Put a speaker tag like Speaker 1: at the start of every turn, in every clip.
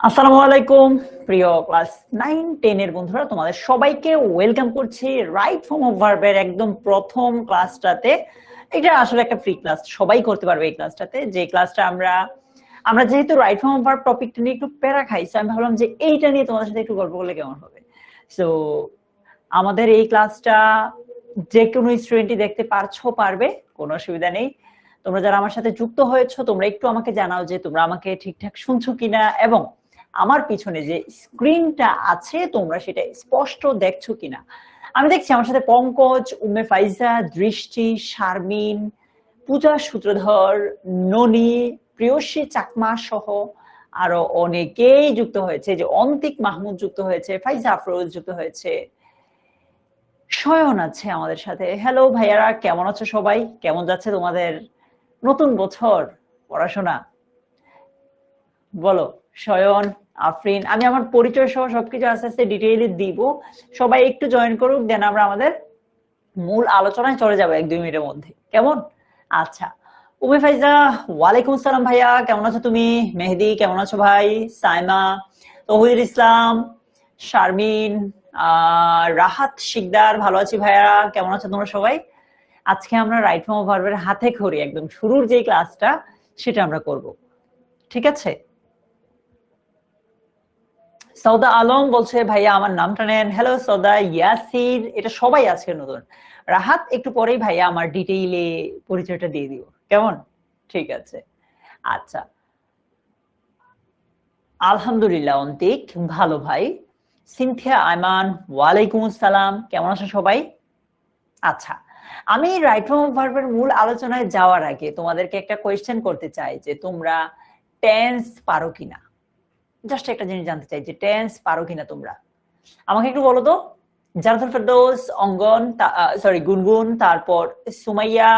Speaker 1: আসসালামু আলাইকুম প্রিয় ক্লাস 9-10 এর বন্ধুরা, তোমাদের সবাইকে ওয়েলকাম করছি রাইট ফর্ম অফ ভার্বের একদম প্রথম ক্লাসটাতে। এটা আসলে একটা ফ্রি ক্লাস, সবাই করতে পারবে এই ক্লাসটাতে। যে ক্লাসটা আমরা যেহেতু রাইট ফর্ম অফ ভার্ব টপিকটা নিয়ে একটু প্যারা খাইছি, আমি ভাবলাম যে এইটা নিয়ে তোমাদের সাথে একটু গল্প করলে কেমন হবে। সো আমাদের এই ক্লাসটা যে কোনো স্টুডেন্টই দেখতে পারবে, কোনো অসুবিধা নেই। তোমরা যারা আমার সাথে যুক্ত হয়েছো, তোমরা একটু আমাকে জানাও যে তোমরা আমাকে ঠিকঠাক শুনছো কিনা, এবং আমার পিছনে যে স্ক্রিনটা আছে তোমরা সেটা স্পষ্ট দেখছো কিনা। আমি দেখছি আমার সাথে পঙ্কজ, উম্মে ফাইজা, দৃষ্টি, শারমিন, পূজা সূত্রধর, ননি, প্রিয়সী চাকমা সহ আরো অনেকেই যুক্ত হয়েছে। যে অন্তিক মাহমুদ যুক্ত হয়েছে, ফাইজা আফরোজ যুক্ত হয়েছে, শয়ন আছে আমাদের সাথে। হ্যালো ভাইয়ারা, কেমন আছো সবাই? কেমন যাচ্ছে তোমাদের নতুন বছর পড়াশোনা? বলো। শয়ন, আফরিন, আমি আমার পরিচয় সহ সবকিছু আস্তে আস্তে ডিটেইলে দিব। সবাই একটু জয়েন করুক, দেন আমরা আমাদের মূল আলোচনায় চলে যাবো 1-2 মিনিটের মধ্যে, কেমন? আচ্ছা, উমে ফাইজা, ওয়ালাইকুম আসসালাম ভাইয়া, কেমন আছো তুমি? মেহেদি, কেমন আছো ভাই? সাইমা, তৌহিদুল ইসলাম, শারমিন, রাহাত শিকদার, ভালো আছি ভাইয়া, কেমন আছো তোমরা সবাই? আজকে আমরা রাইট ফর্ম অফ ভার্বের হাতে খড়ি একদম শুরুর যে ক্লাসটা সেটা আমরা করব, ঠিক আছে? সৌদা আলম বলছে ভাইয়া আমার নামটা নেন। হ্যালো সৌদা। ইয়াসির, এটা সবাই আজকে নতুন। রাহাত, একটু পরেই ভাইয়া আমার ডিটেইলে পরিচয়টা দিয়ে দিব, কেমন? ঠিক আছে। আচ্ছা, আলহামদুলিল্লাহ অন্তিক, ভালো ভাই। সিনথিয়া আয়মান, ওয়ালাইকুম আসসালাম, কেমন আছো সবাই? আচ্ছা, আমি রাইট ফর্ম অফ ভার্বের মূল আলোচনায় যাওয়ার আগে তোমাদেরকে একটা কোয়েশ্চেন করতে চাই যে তোমরা টেন্স পারো কিনা। জাস্ট একটা জিনিস জানতে চাই যে টেন্স পারো কিনা তোমরা, আমাকে একটু বলো তো। জানাতুল ফেরদৌস, অঙ্গন, সরি গুনগুন, তারপর সুমাইয়া,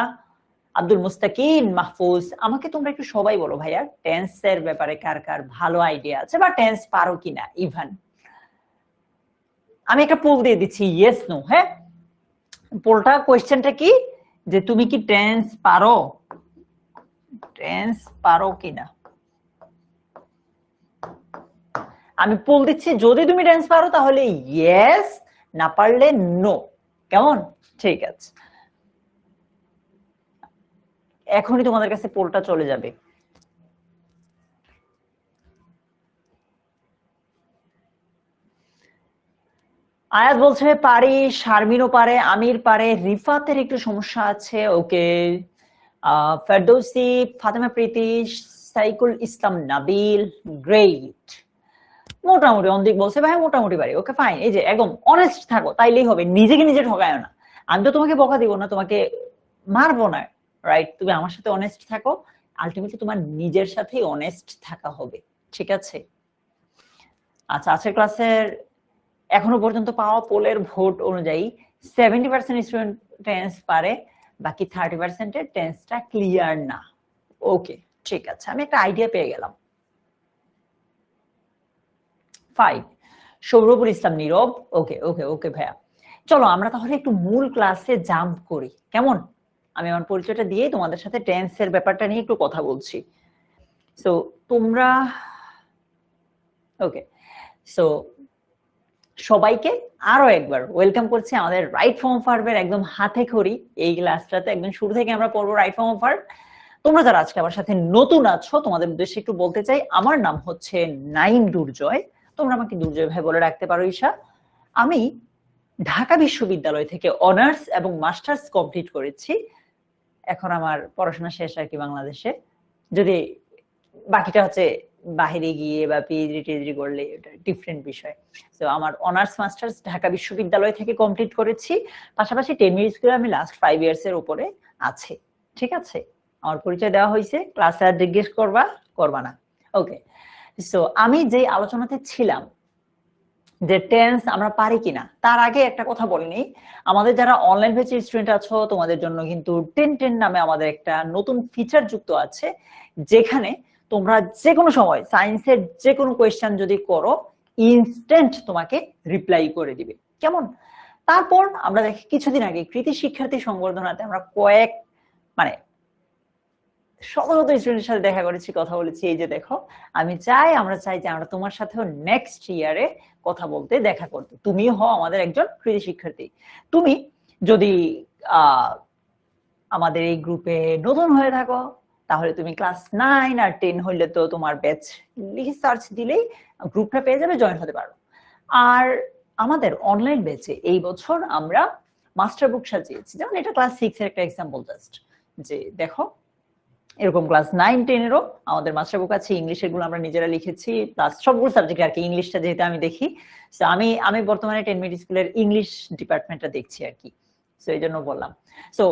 Speaker 1: আব্দুল মুস্তাকিন, মাহফুজ, আমাকে তোমরা একটু সবাই বলো ভাইয়া টেন্সের ব্যাপারে কার কার ভালো আইডিয়া আছে বা টেন্স পারো কিনা। ইভান, আমি একটা পোল দিয়ে দিচ্ছি, ইয়েস নো। হ্যাঁ, পোলটা কোয়েশ্চেনটা কি, যে তুমি কি টেন্স পারো, টেন্স পারো কিনা। আমি পোল দিচ্ছি, যদি তুমি টেন্স পারো তাহলে ইয়েস, না পারলে নো, কেমন? ঠিক আছে, এখনই তোমাদের কাছে পোলটা চলে যাবে। আয়াত বলছে পারি, শারমিনও পারে, আমির পারে, রিফাতের একটু সমস্যা আছে, ওকে। ফেরদৌসি, ফাতেমা প্রীতি, সাইকুল ইসলাম, নাবিল, গ্রেট। মোটামুটি অন্দিক বলছে ভাই মোটামুটি পারি, ওকে ফাইন। এই যে একদম অনেস্ট থাকো, তাইলেই হবে, নিজেকে নিজে ঠকায় না। আমি তো তোমাকে বকা দিব না, তোমাকে মারবো না, রাইট? তুমি আমার সাথে অনেস্ট থাকো, আলটিমেটলি তোমার নিজের সাথেই অনেস্ট থাকা হবে, ঠিক আছে? আচ্ছা, আজকের ক্লাসের এখনো পর্যন্ত পাওয়া পোলের ভোট অনুযায়ী 70% স্টুডেন্ট টেন্স পারে, বাকি 30% এর টেন্সটা ক্লিয়ার না। ওকে, ঠিক আছে, আমি একটা আইডিয়া পেয়ে গেলাম। 5, সৌরভুল ইসলাম, নীরব, ওকে ওকে ওকে ভাইয়া। চলো আমরা তাহলে একটু মূল ক্লাসে জাম্প করি, কেমন? আমি আমার পরিচয়টা দিয়ে তোমাদের সাথে টেন্সের ব্যাপারটা নিয়ে একটু কথা বলছি। সো তোমরা, ওকে, সো সবাইকে আরো একবার ওয়েলকাম করছি আমাদের রাইট ফর্ম অফ ভার্বের একদম হাতে খড়ি এই ক্লাসটাতে। একদম শুরু থেকে আমরা পড়বো রাইট ফর্ম অফ ভার্ব। তোমরা যারা আজকে আমার সাথে নতুন আছো, তোমাদের উদ্দেশ্যে একটু বলতে চাই, আমার নাম হচ্ছে নাইম দুর্জয়, তোমরা আমাকে দুর্জয় ভাই বলে রাখতে পারো। ঈশা, আমি ঢাকা বিশ্ববিদ্যালয় থেকে অনার্স এবং মাস্টার্স কমপ্লিট করেছি। এখন আমার পড়াশোনা শেষ আর কি বাংলাদেশে, যদি বাকিটা হচ্ছে বাহিরে গিয়ে বা পিএইচডি টিএইচডি করলে এটা ডিফারেন্ট বিষয়। তো আমার অনার্স মাস্টার্স ঢাকা বিশ্ববিদ্যালয় থেকে কমপ্লিট করেছি, পাশাপাশি টেনির স্কুলে আমি লাস্ট 5 ইয়ার্স এর উপরে আছে, ঠিক আছে? আমার পরিচয় দেওয়া হয়েছে, ক্লাসে আর জিজ্ঞেস করবা না, ওকে। সো আমি যে আলোচনাতে ছিলাম যে টেন্স আমরা পারি কিনা, তার আগে একটা কথা বলিনি। আমাদের যারা অনলাইন ব্যাচের স্টুডেন্ট আছো, তোমাদের জন্য কিন্তু 10-10 নামে আমাদের একটা নতুন ফিচার যুক্ত আছে, যেখানে তোমরা যে কোনো সময় সায়েন্সের যে কোনো কোয়েশ্চেন যদি করো, ইনস্ট্যান্ট তোমাকে রিপ্লাই করে দিবে, কেমন? তারপর আমরা দেখি কিছুদিন আগে কৃতি শিক্ষার্থী সংবর্ধনাতে আমরা কয়েক মানে শত শত স্টুডেন্টের সাথে দেখা করেছি, কথা বলেছি। এই যে দেখো, আমরা চাই যে আমরা তোমার সাথেও নেক্সট ইয়ারে কথা বলতে, দেখা করতে। তুমি হও আমাদের একজন কৃতি শিক্ষার্থী। তুমি যদি আমাদের এই গ্রুপে নতুন হয়ে থাকো, তাহলে তুমি ক্লাস 9 আর 10 হইলে তো তোমার ব্যাচ লিখে সার্চ দিলেই গ্রুপটা পেয়ে যাবে, জয়েন হতে পারো। আর আমাদের অনলাইন ব্যাচে এই বছর আমরা মাস্টার বুক সাজিয়েছি। যেমন এটা ক্লাস 6 এর একটা এক্সাম্পল জাস্ট, যে দেখো এরকম ক্লাস 9-10 এরও আমাদের মাস্টার বুক আছে। ইংলিশের গুলো আমরা নিজেরা লিখেছি, প্লাস সবগুলো সাবজেক্ট আর কি। ইংলিশটা যেহেতু আমি দেখি, আমি বর্তমানে 10 মিনিট স্কুলের ইংলিশ ডিপার্টমেন্টটা দেখছি আর কি, সো এই জন্য বললাম। সো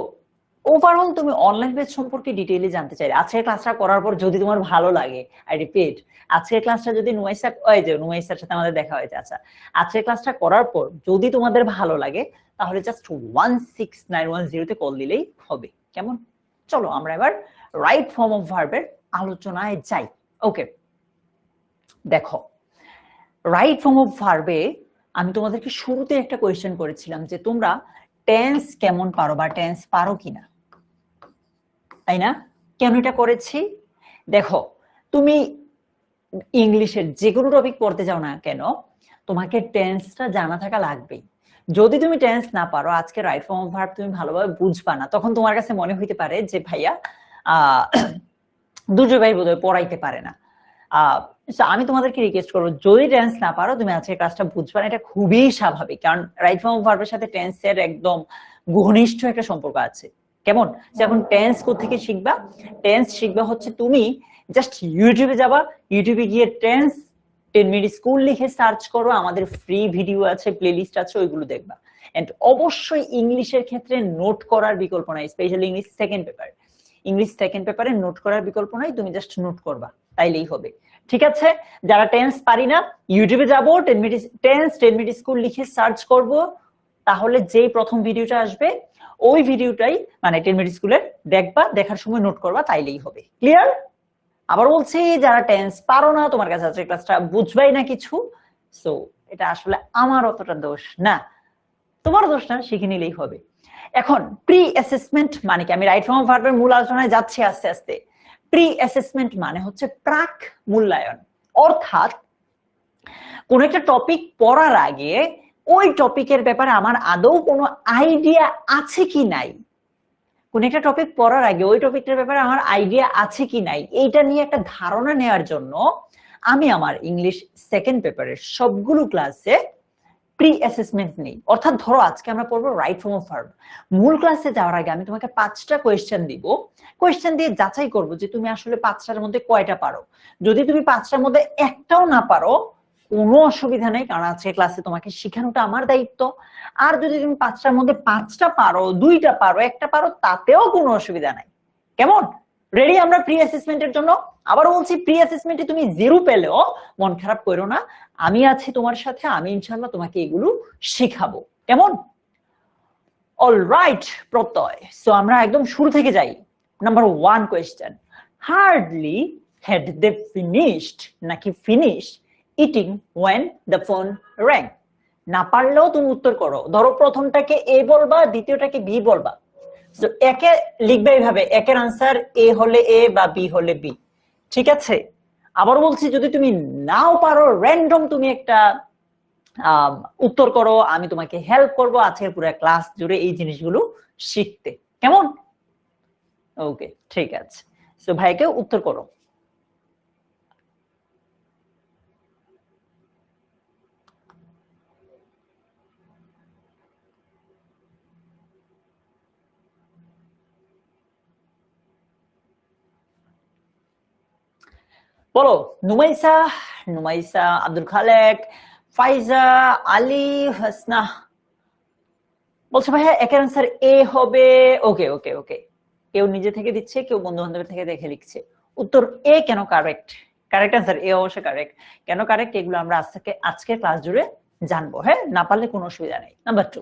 Speaker 1: ওভারঅল তুমি অনলাইন ব্যাচ সম্পর্কে ডিটেইলে জানতে চাইলে, আজকের ক্লাসটা করার পর যদি তোমার ভালো লাগে, আই রিপিট, আজকের ক্লাসটা যদি নুমাইসার সাথে আমাদের দেখা হয়েছে, আচ্ছা, আজকের ক্লাসটা করার পর যদি তোমাদের ভালো লাগে, তাহলে জাস্ট 16910 তে কল দিলেই হবে। কেমন? চলো আমরা এবার রাইট ফর্ম অফ ভার্বের আলোচনায় যাই। ওকে, দেখো রাইট ফর্ম অফ ভার্বে আমি তোমাদেরকে শুরুতে একটা কোয়েশ্চেন করেছিলাম যে তোমরা টেন্স কেমন পারো বা টেন্স পারো কিনা, তাই না? কেন এটা করেছি? দেখো, তুমি ইংলিশের যে কোনো টপিক পড়তে যাও না কেন, তোমাকে টেন্সটা জানা থাকা লাগবেই। যদি তুমি টেন্স না পারো, আজকে রাইট ফর্ম অফ ভার্ব তুমি ভালোভাবে বুঝবা না, তখন তোমার কাছে মনে হইতে পারে যে ভাইয়া দুর্জয় ভাই বোধহয় পড়াইতে পারে না। আমি তোমাদেরকে রিকোয়েস্ট করবো, যদি টেন্স না পারো তুমি আজকে ক্লাসটা বুঝবা না, এটা খুবই স্বাভাবিক, কারণ রাইট ফর্ম অফ ভার্বের সাথে টেন্সের একদম ঘনিষ্ঠ একটা সম্পর্ক আছে। কেমন? যেমন টেন্স কোত্থেকে শিখবা? টেন্স শিখবা হচ্ছে তুমি জাস্ট ইউটিউবে যাবা, ইউটিউবে গিয়ে টেন্স 10 মিনিট স্কুল লিখে সার্চ করো, আমাদের ফ্রি ভিডিও আছে, প্লেলিস্ট আছে, ওইগুলো দেখবা। এন্ড অবশ্যই ইংলিশের ক্ষেত্রে নোট করার বিকল্প নাই, specially English second paper. English second পেপারে নোট করার বিকল্প নাই, তুমি জাস্ট নোট করবা, তাইলেই হবে। ঠিক আছে? যারা টেন্স পারি না, ইউটিউবে যাবো, 10 মিনিট স্কুল লিখে সার্চ করব, তাহলে যেই প্রথম ভিডিওটা আসবে ওই ভিডিওটাই মানে 10 মিনিট স্কুলের দেখবা, দেখার সময় নোট করবা, তাইলেই হবে। ক্লিয়ার? আবার বলছি, যারা টেন্স পারো না, তোমার কাছে আজকে ক্লাসটা বুঝবাই না কিছু, সো এটা আসলে আমার অতটা দোষ না, তোমার দোষ না, শিখে নিলেই হবে। এখন প্রি অ্যাসেসমেন্ট মানে কি? আমি রাইট ফর্ম অফ ভার্বের মূল আলোচনায় যাচ্ছি আস্তে আস্তে। প্রি অ্যাসেসমেন্ট মানে হচ্ছে প্রাক মূল্যায়ন, অর্থাৎ কোন একটা টপিক পড়ার আগে ওই টপিকের ব্যাপারে আমার আদৌ কোনো আইডিয়া আছে কি নাই, কোন একটা টপিক পড়ার আগে ওই টপিকটার ব্যাপারে আমার আইডিয়া আছে কি নাই, এইটা নিয়ে একটা ধারণা নেওয়ার জন্য আমি আমার ইংলিশ সেকেন্ড পেপারের সবগুলো ক্লাসে প্রি অ্যাসেসমেন্ট নেই। অর্থাৎ ধরো আজকে আমরা পড়বো রাইট ফর্ম অফ ভার্ব, মূল ক্লাসে যাওয়ার আগে আমি তোমাকে 5টা কোয়েশ্চেন দিব, কোয়েশ্চেন দিয়ে যাচাই করব যে তুমি আসলে 5টার মধ্যে কয়টা পারো। যদি তুমি 5টার মধ্যে একটাও না পারো, কোনো অসুবিধা নেই, কারণ আজকে ক্লাসে তোমাকে শেখানোটা আমার দায়িত্ব। আর যদি তুমি 5টার মধ্যে 5টা পারো, 2টা পারো, একটা পারো, তাতেও কোনো অসুবিধা নাই। কেমন? রেডি আমরা প্রি অ্যাসেসমেন্টের জন্য? আবার বলছি, প্রি অ্যাসেসমেন্টে তুমি 0 পেলেও মন খারাপ করো না, আমি আছি তোমার সাথে, আমি ইনশাআল্লাহ তোমাকে এগুলো শেখাবো। কেমন? অলরাইট প্রত্যয়, সো আমরা একদম শুরু থেকে যাই। Number 1 question, hardly had they finished নাকি finish eating when the phone rang? না পারলেও তুমি উত্তর করো। ধরো প্রথমটাকে এ বলবা, দ্বিতীয়টাকে বি বলবা। সো একে লিখবে এইভাবে, একের আনসার এ হলে এ বা বি হলে বি। ঠিক আছে? আবার বলছি, যদি তুমি নাও পারো, র্যান্ডম তুমি একটা উত্তর করো, আমি তোমাকে হেল্প করব আজকের পুরো ক্লাস জুড়ে এই জিনিসগুলো শিখতে। কেমন? ওকে, ঠিক আছে। সো ভাইকে উত্তর করো। বলো, নুমাইসা, আব্দুল খালেক, ফাইজা, আলী, হাসনা বলছে ভাইয়া একের আনসার এ হবে। ওকে ওকে ওকে, কেউ নিজে থেকে দিচ্ছে, কেউ বন্ধু বান্ধবের থেকে দেখে লিখছে। উত্তর এ কেন কারেক্ট? কারেক্ট আনসার এ অবশ্যই কারেক্ট। কেন কারেক্ট এগুলো আমরা আজকে ক্লাস জুড়ে জানবো। হ্যাঁ, না পারলে কোনো অসুবিধা নেই। Number 2,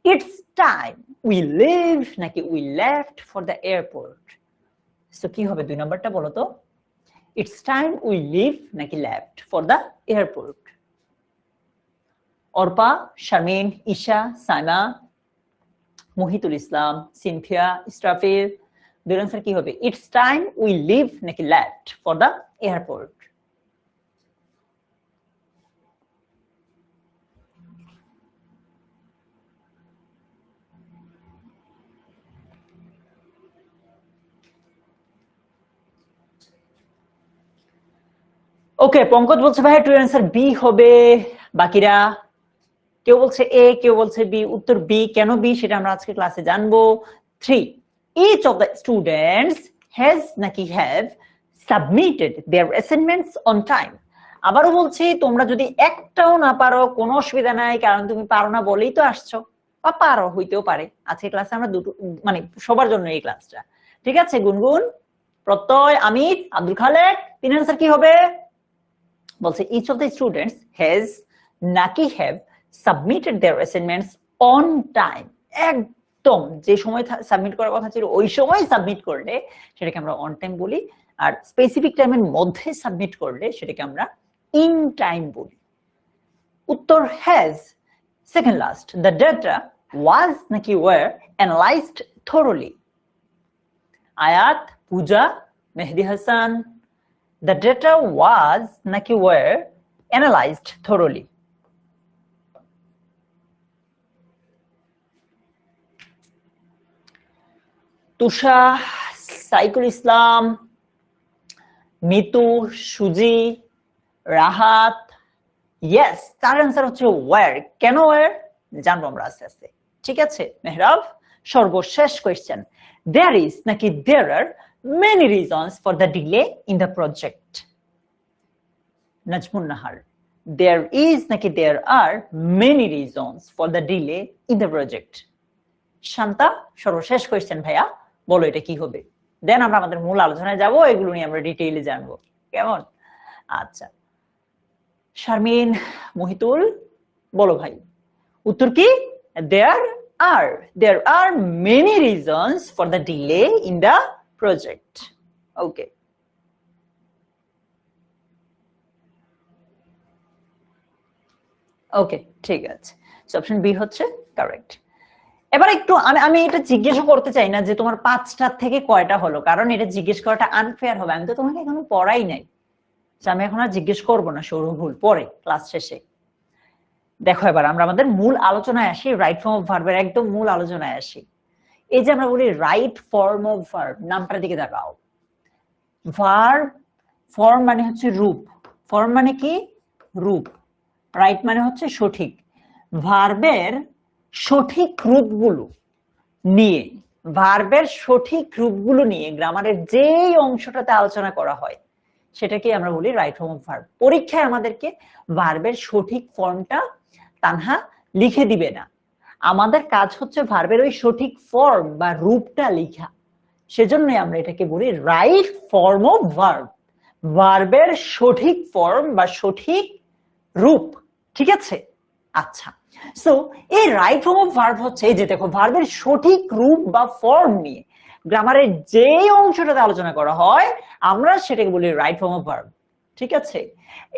Speaker 1: it's time we leave নাকি we left for the airport? So কি হবে 2 নাম্বারটা বলো তো? ইটস টাইম উই লিভ নাকি left for the airport? Arpa, Sharmin, Isha, Saima, Muhitul Islam, Sinthia, Israfil, দুইয়ের आंसर কি হবে? ইটস টাইম উই লিভ নাকি left for the airport? Okay, Pankaj বলছে ভাই টু आंसर বি হবে। বাকিরা কেউ বলছে এ, কেউ বলছে বি। উত্তর বি। কেন বি সেটা আমরা আজকে ক্লাসে জানবো। 3 each of the students has নাকি have submitted their assignments on time। আবারও বলছি, তোমরা যদি একটাও না পারো কোনো অসুবিধা নাই, কারণ তুমি পারো না বলেই তো আসছো, বা পারো হইতেও পারে। আজকে ক্লাসে আমরা দুটো মানে সবার জন্য এই ক্লাসটা, ঠিক আছে? গুনগুন, প্রত্যয়, আমির, আব্দুল খালেক, তিন आंसर কি হবে? বলছে each of the students has নাকি have submitted their assignments on time। একদম যে সময় সাবমিট করার কথা ছিল ওই সময় সাবমিট করলে সেটাকে আমরা অন টাইম বলি, আর স্পেসিফিক টাইমের মধ্যে সাবমিট করলে সেটাকে আমরা ইন টাইম বলি। উত্তর has. Second last, the data was নাকি ওয়ার অ্যানালাইজড থরোলি। আয়াত, পূজা, Mehedi Hasan, the data was নাকি were analyzed thoroughly। তুষা, সাইকুল ইসলাম, মিতু, সুজি, রাহাত, ইয়েস, তার आंसर হচ্ছে were। কেন were জানবো আমরা আস্তে আস্তে, ঠিক আছে? মেহরাব, সর্বশেষ কোয়েশ্চেন, there is নাকি there are many reasons for the delay in the project। Najmun Nahar, there is নাকি there are many reasons for the delay in the project। Shanta, সর্বশেষ কোয়েশ্চেন ভাইয়া, বলো এটা কি হবে? দেন আমরা আমাদের মূল আলোচনায় যাব, এগুলো নিয়ে আমরা ডিটেইলে জানবো, কেমন? আচ্ছা, শারমিন, মহিতুল, বলো ভাই উত্তর কি? there are many reasons for the delay in the project। ওকে, ওকে, ঠিক আছে। অপশন বি হচ্ছে কারেক্ট। এবার একটু আমি এটা জিজ্ঞেস করতে চাই না যে তোমার 5টা থেকে কয়টা হলো, কারণ এটা জিজ্ঞেস করাটা আনফেয়ার হবে। আমি তো তোমাকে এখনো পড়াই নাই, আমি এখন আর জিজ্ঞেস করবো না, সৌরভুল, পরে ক্লাস শেষে। দেখো এবার আমরা আমাদের মূল আলোচনায় আসি, রাইট ফর্ম অফ ভার্বের একদম মূল আলোচনায় আসি। এই যে আমরা বলি রাইট ফর্ম অফ ভার্ব, নামটার দিকে তাকাও। ভার্ব, ফর্ম মানে হচ্ছে রূপ, ফর্ম মানে কি? রূপ। রাইট মানে হচ্ছে সঠিক। ভার্বের সঠিক রূপগুলো নিয়ে, ভার্বের সঠিক রূপগুলো নিয়ে গ্রামারের যেই অংশটাতে আলোচনা করা হয় সেটাকে আমরা বলি রাইট ফর্ম অফ ভার্ব। পরীক্ষায় আমাদেরকে ভার্বের সঠিক ফর্মটা তানহা লিখে দিবে না, আমাদের কাজ হচ্ছে ভার্বের ওই সঠিক ফর্ম বা রূপটা লেখা। সেজন্যই আমরা এটাকে বলি রাইট ফর্ম অফ ভার্ব, ভার্বের সঠিক ফর্ম বা সঠিক রূপ, ঠিক আছে? আচ্ছা, সো এই রাইট ফর্ম অফ ভার্ব হচ্ছে, এই যে দেখো, ভার্বের সঠিক রূপ বা ফর্ম নিয়ে গ্রামারের যে অংশটাতে আলোচনা করা হয় আমরা সেটাকে বলি রাইট ফর্ম অফ ভার্ব, ঠিক আছে?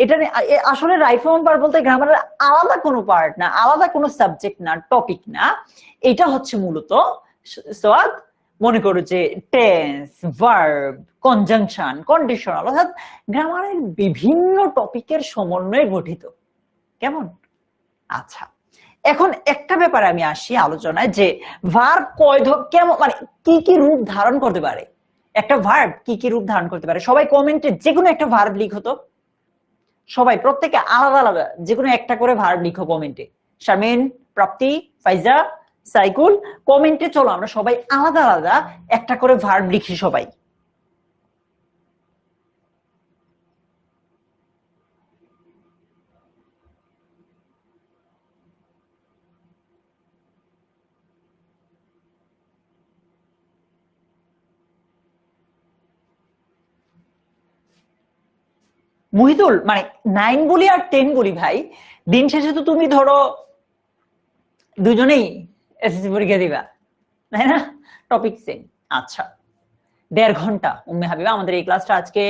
Speaker 1: এটা আসলে রাইট ফর্ম অফ ভার্ব বলতে গ্রামারের আলাদা কোনো পার্ট না, আলাদা কোনো সাবজেক্ট না, টপিক না। এটা হচ্ছে মূলত সোয়াদ, মনে করো যে টেন্স, ভার্ব, কনজাংশন, কন্ডিশনাল, অর্থাৎ গ্রামারের বিভিন্ন টপিকের সমন্বয়ে গঠিত, কেমন? আচ্ছা, এখন একটা ব্যাপারে আমি আসি আলোচনায়, যে ভার্ব কেমন, মানে কি কি রূপ ধারণ করতে পারে, একটা ভার্ব কি কি রূপ ধারণ করতে পারে। সবাই কমেন্টে যে কোনো একটা ভার্ব লিখো তো, সবাই প্রত্যেকে আলাদা আলাদা যে কোনো একটা করে ভার্ব লিখো কমেন্টে। শারমিন, প্রাপ্তি, ফাইজা, সাইকুল, কমেন্টে চলো আমরা সবাই আলাদা আলাদা একটা করে ভার্ব লিখি সবাই। মুহিদুল, মানে 9 বলি আর 10 বলি ভাই, দিন শেষে তো তুমি ধরো দুজনেই এসএসসি পরীক্ষা দিবা, তাই না? Topic same. আচ্ছা, 1.5 ঘন্টা উম্মে হাবিবা আমাদের এই ক্লাসটা আজকে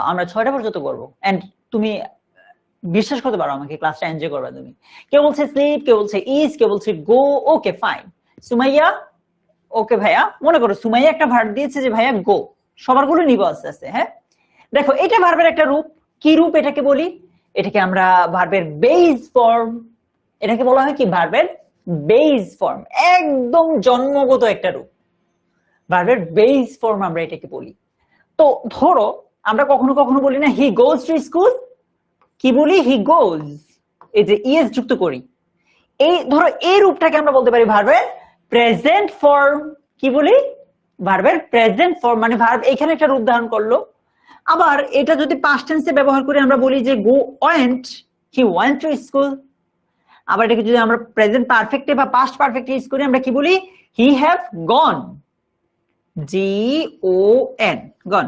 Speaker 1: আমরা 6টা পর্যন্ত করবো। এন্ড তুমি বিশ্বাস করতে পারো আমাকে, ক্লাসটা এনজয় করবে তুমি। কেউ বলছে স্লিপ, কেউ বলছে ইজ, কেউ বলছে গো, ওকে ফাইন। সুমাইয়া, ওকে ভাইয়া, মনে করো সুমাইয়া একটা ভার্ব দিয়েছে যে ভাইয়া গো, সবার গুলো নিব আস্তে আস্তে। হ্যাঁ দেখো, এটা ভার্বের একটা রূপ। কি রূপ এটাকে বলি? এটাকে আমরা ভার্বের বেস ফর্ম। এটাকে বলা হয় কি? ভার্বের বেস ফর্ম, একদম জন্মগত একটা রূপ। ভার্বের বেস ফর্ম আমরা এটাকে বলি। তো ধরো আমরা কখনো কখনো বলি না হি গোজ টু স্কুল, কি বলি? হি গোজ, এই যে ইএস যুক্ত করি। এই ধরো এই রূপটাকে আমরা বলতে পারি ভার্বের প্রেজেন্ট ফর্ম। কি বলি? ভার্বের প্রেজেন্ট ফর্ম, মানে ভার্ব এখানে একটা রূপ ধারণ করলো। আবার এটা যদি পাস্ট টেন্সে ব্যবহার করে আমরা বলি যে go went, he went to school. আবার এটাকে যদি আমরা প্রেজেন্ট পারফেক্টে বা পাস্ট পারফেক্টে ইউজ করি, আমরা কি বলি? He have gone, G O N, gone.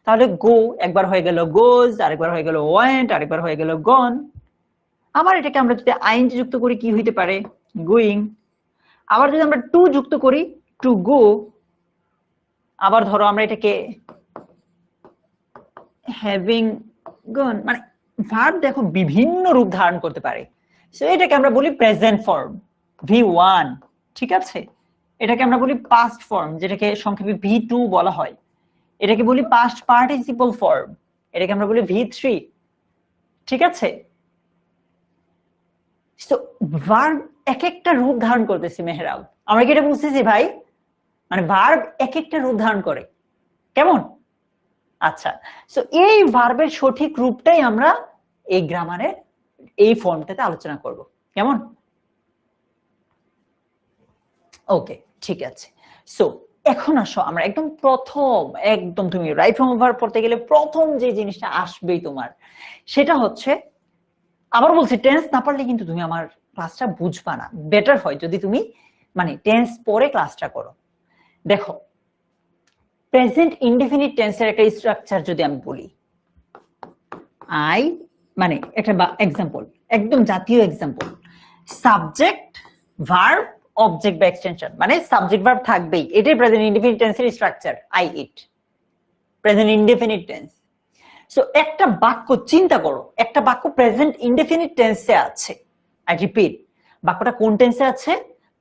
Speaker 1: তাহলে গো একবার হয়ে গেল গোজ, আরেকবার হয়ে গেল ওয়েন্ট, আরেকবার হয়ে গেল গন। আবার এটাকে আমরা যদি আইএনজি যুক্ত করি কি হইতে পারে? গোয়িং। আবার যদি আমরা টু যুক্ত করি, টু গো। আবার ধরো আমরা এটাকে হ্যাভিং গন, মানে ভার্ব দেখো বিভিন্ন রূপ ধারণ করতে পারে। সো এটাকে আমরা বলি প্রেজেন্ট ফর্ম, ভি1। ঠিক আছে, এটাকে আমরা বলি পাস্ট ফর্ম, যেটাকে সংক্ষেপে ভি2 বলা হয়। এটাকে বলি পাস্ট পার্টিসিপল ফর্ম, এটাকে আমরা বলি ভি3। ঠিক আছে, সো ভার্ব এক একটা রূপ ধারণ করতেছি মেহরাব। আমরা কি এটা বুঝতেছি ভাই? মানে ভার্ব এক একটা রূপ ধারণ করে, কেমন? আচ্ছা, সো এই ভার্বের সঠিক রূপটাই আমরা এই গ্রামারের এই ফর্মটাতে আলোচনা করব, কেমন? ওকে, ঠিক আছে। সো এখন আসো আমরা একদম প্রথম, একদম তুমি রাইট ফর্ম ভার্ব পড়তে গেলে প্রথম যে জিনিসটা আসবেই তোমার, সেটা হচ্ছে, আবার বলছি টেন্স না পারলে কিন্তু তুমি আমার ক্লাসটা বুঝবা না। বেটার হয় যদি তুমি মানে টেন্স পরে ক্লাসটা করো। দেখো, প্রেজেন্ট ইনডেফিনিট টেন্সের একটা স্ট্রাকচার যদি আমি বলি, আই মানে একটা এক্সাম্পল, একদম জাতীয় এক্সাম্পল, সাবজেক্ট ভার্ব অবজেক্ট বা এক্সটেনশন, মানে সাবজেক্ট ভার্ব থাকবেই। এটাই প্রেজেন্ট ইনডেফিনিট টেন্সের structure, I eat, present indefinite tense. So একটা বাক্য চিন্তা করো, একটা বাক্য প্রেজেন্ট ইনডেফিনিট টেন্সে আছে। আই রিপিট, বাক্যটা কোন টেন্সে আছে?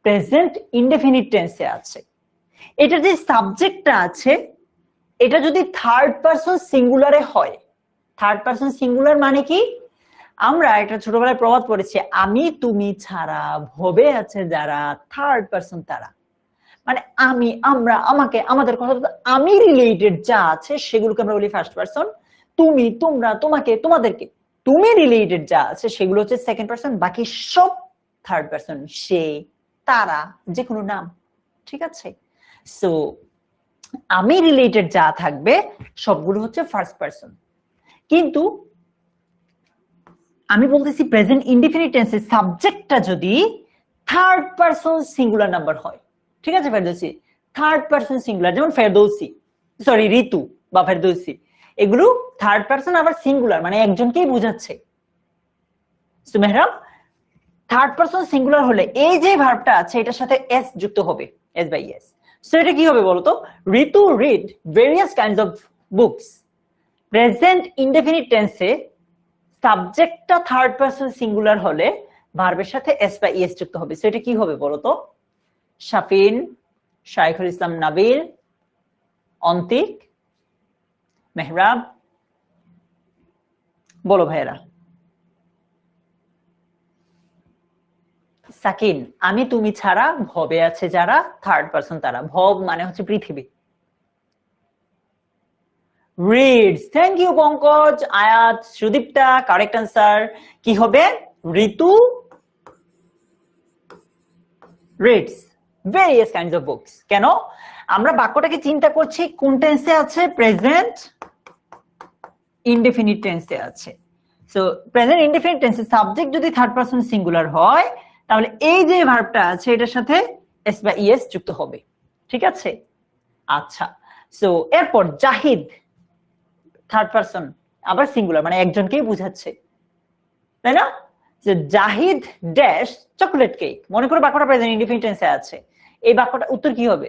Speaker 1: প্রেজেন্ট ইনডেফিনিট টেন্সে আছে। এটা যে সাবজেক্টটা আছে, এটা যদি থার্ড পারসন সিঙ্গুলারে হয়, থার্ড পারসন সিঙ্গুলার মানে কি? আমরা একটা ছোটবেলায় প্রবাদ পড়েছি, আমি তুমি ছাড়া ভবে আছে যারা, থার্ড পারসন তারা। মানে আমি, আমরা, আমাকে, আমাদের কথা, আমি রিলেটেড যা আছে সেগুলোকে আমরা বলি ফার্স্ট পারসন। তুমি, তোমরা, তোমাকে, তোমাদেরকে, তুমি রিলেটেড যা আছে সেগুলো হচ্ছে সেকেন্ড পারসন। বাকি সব থার্ড পারসন, সে, তারা, যে কোনো নাম। ঠিক আছে, সো আমি রিলেটেড যা থাকবে সবগুলো হচ্ছে ফার্স্ট পারসন। কিন্তু আমি বলতেছি প্রেজেন্ট ইনডিফিনিট টেন্সে সাবজেক্টটা যদি থার্ড পারসন সিঙ্গুলার নাম্বার হয়, ঠিক আছে, ফেরদৌসি থার্ড পারসন সিঙ্গুলার, যেমন ফেরদৌসি, সরি ঋতু বা ফেরদৌসি, এগুলো থার্ড পারসন আবার সিঙ্গুলার, মানে একজনকেই বোঝাচ্ছে। So Mehrab, third person singular হলে এই যে ভার্বটা আছে এটার সাথে এস যুক্ত হবে, এস বাই এস। সো এটা কি হবে বলতো? Ritu read various kinds of books. Present indefinite টেন্সে সাবজেক্টটা থার্ড পারসন সিঙ্গুলার হলে ভার্বের সাথে এস বা ইএস যুক্ত হবে। সো এটা কি হবে বলতো? শাফিন, শাইখুল ইসলাম নাবিল, অন্তিক, মেহরাব, বলো ভাইয়েরা। সাকিন, আমি তুমি ছাড়া ভবে আছে যারা, থার্ড পারসন তারা। ভব মানে হচ্ছে পৃথিবী। রিডস, থ্যাংক ইউ পঙ্কজ, আয়াত, সুদীপ্তা, কারেক্ট আনসার কি হবে? Ritu reads various kinds of books. কেন? আমরা বাক্যটাকে চিন্তা করছি কোন টেন্সে আছে? প্রেজেন্ট ইনডেফিনিট টেন্সে আছে। সো প্রেজেন্ট ইনডেফিনিট টেন্সে সাবজেক্ট যদি থার্ড পারসন সিঙ্গুলার হয়, তাহলে এই যে ভার্বটা আছে এটার সাথে এস বা ইএস যুক্ত হবে। ঠিক আছে, আচ্ছা। সো এরপর জাহিদ, থার্ড পারসন আবার সিঙ্গুলার, মানে একজনকেই বুঝাচ্ছে, তাই না? যে জাহিদ ড্যাশ চকলেট কেক। মনে করো বাক্যটা প্রেজেন্ট ইনডেফিনিট টেন্সে আছে, এই বাক্যটা উত্তর কি হবে?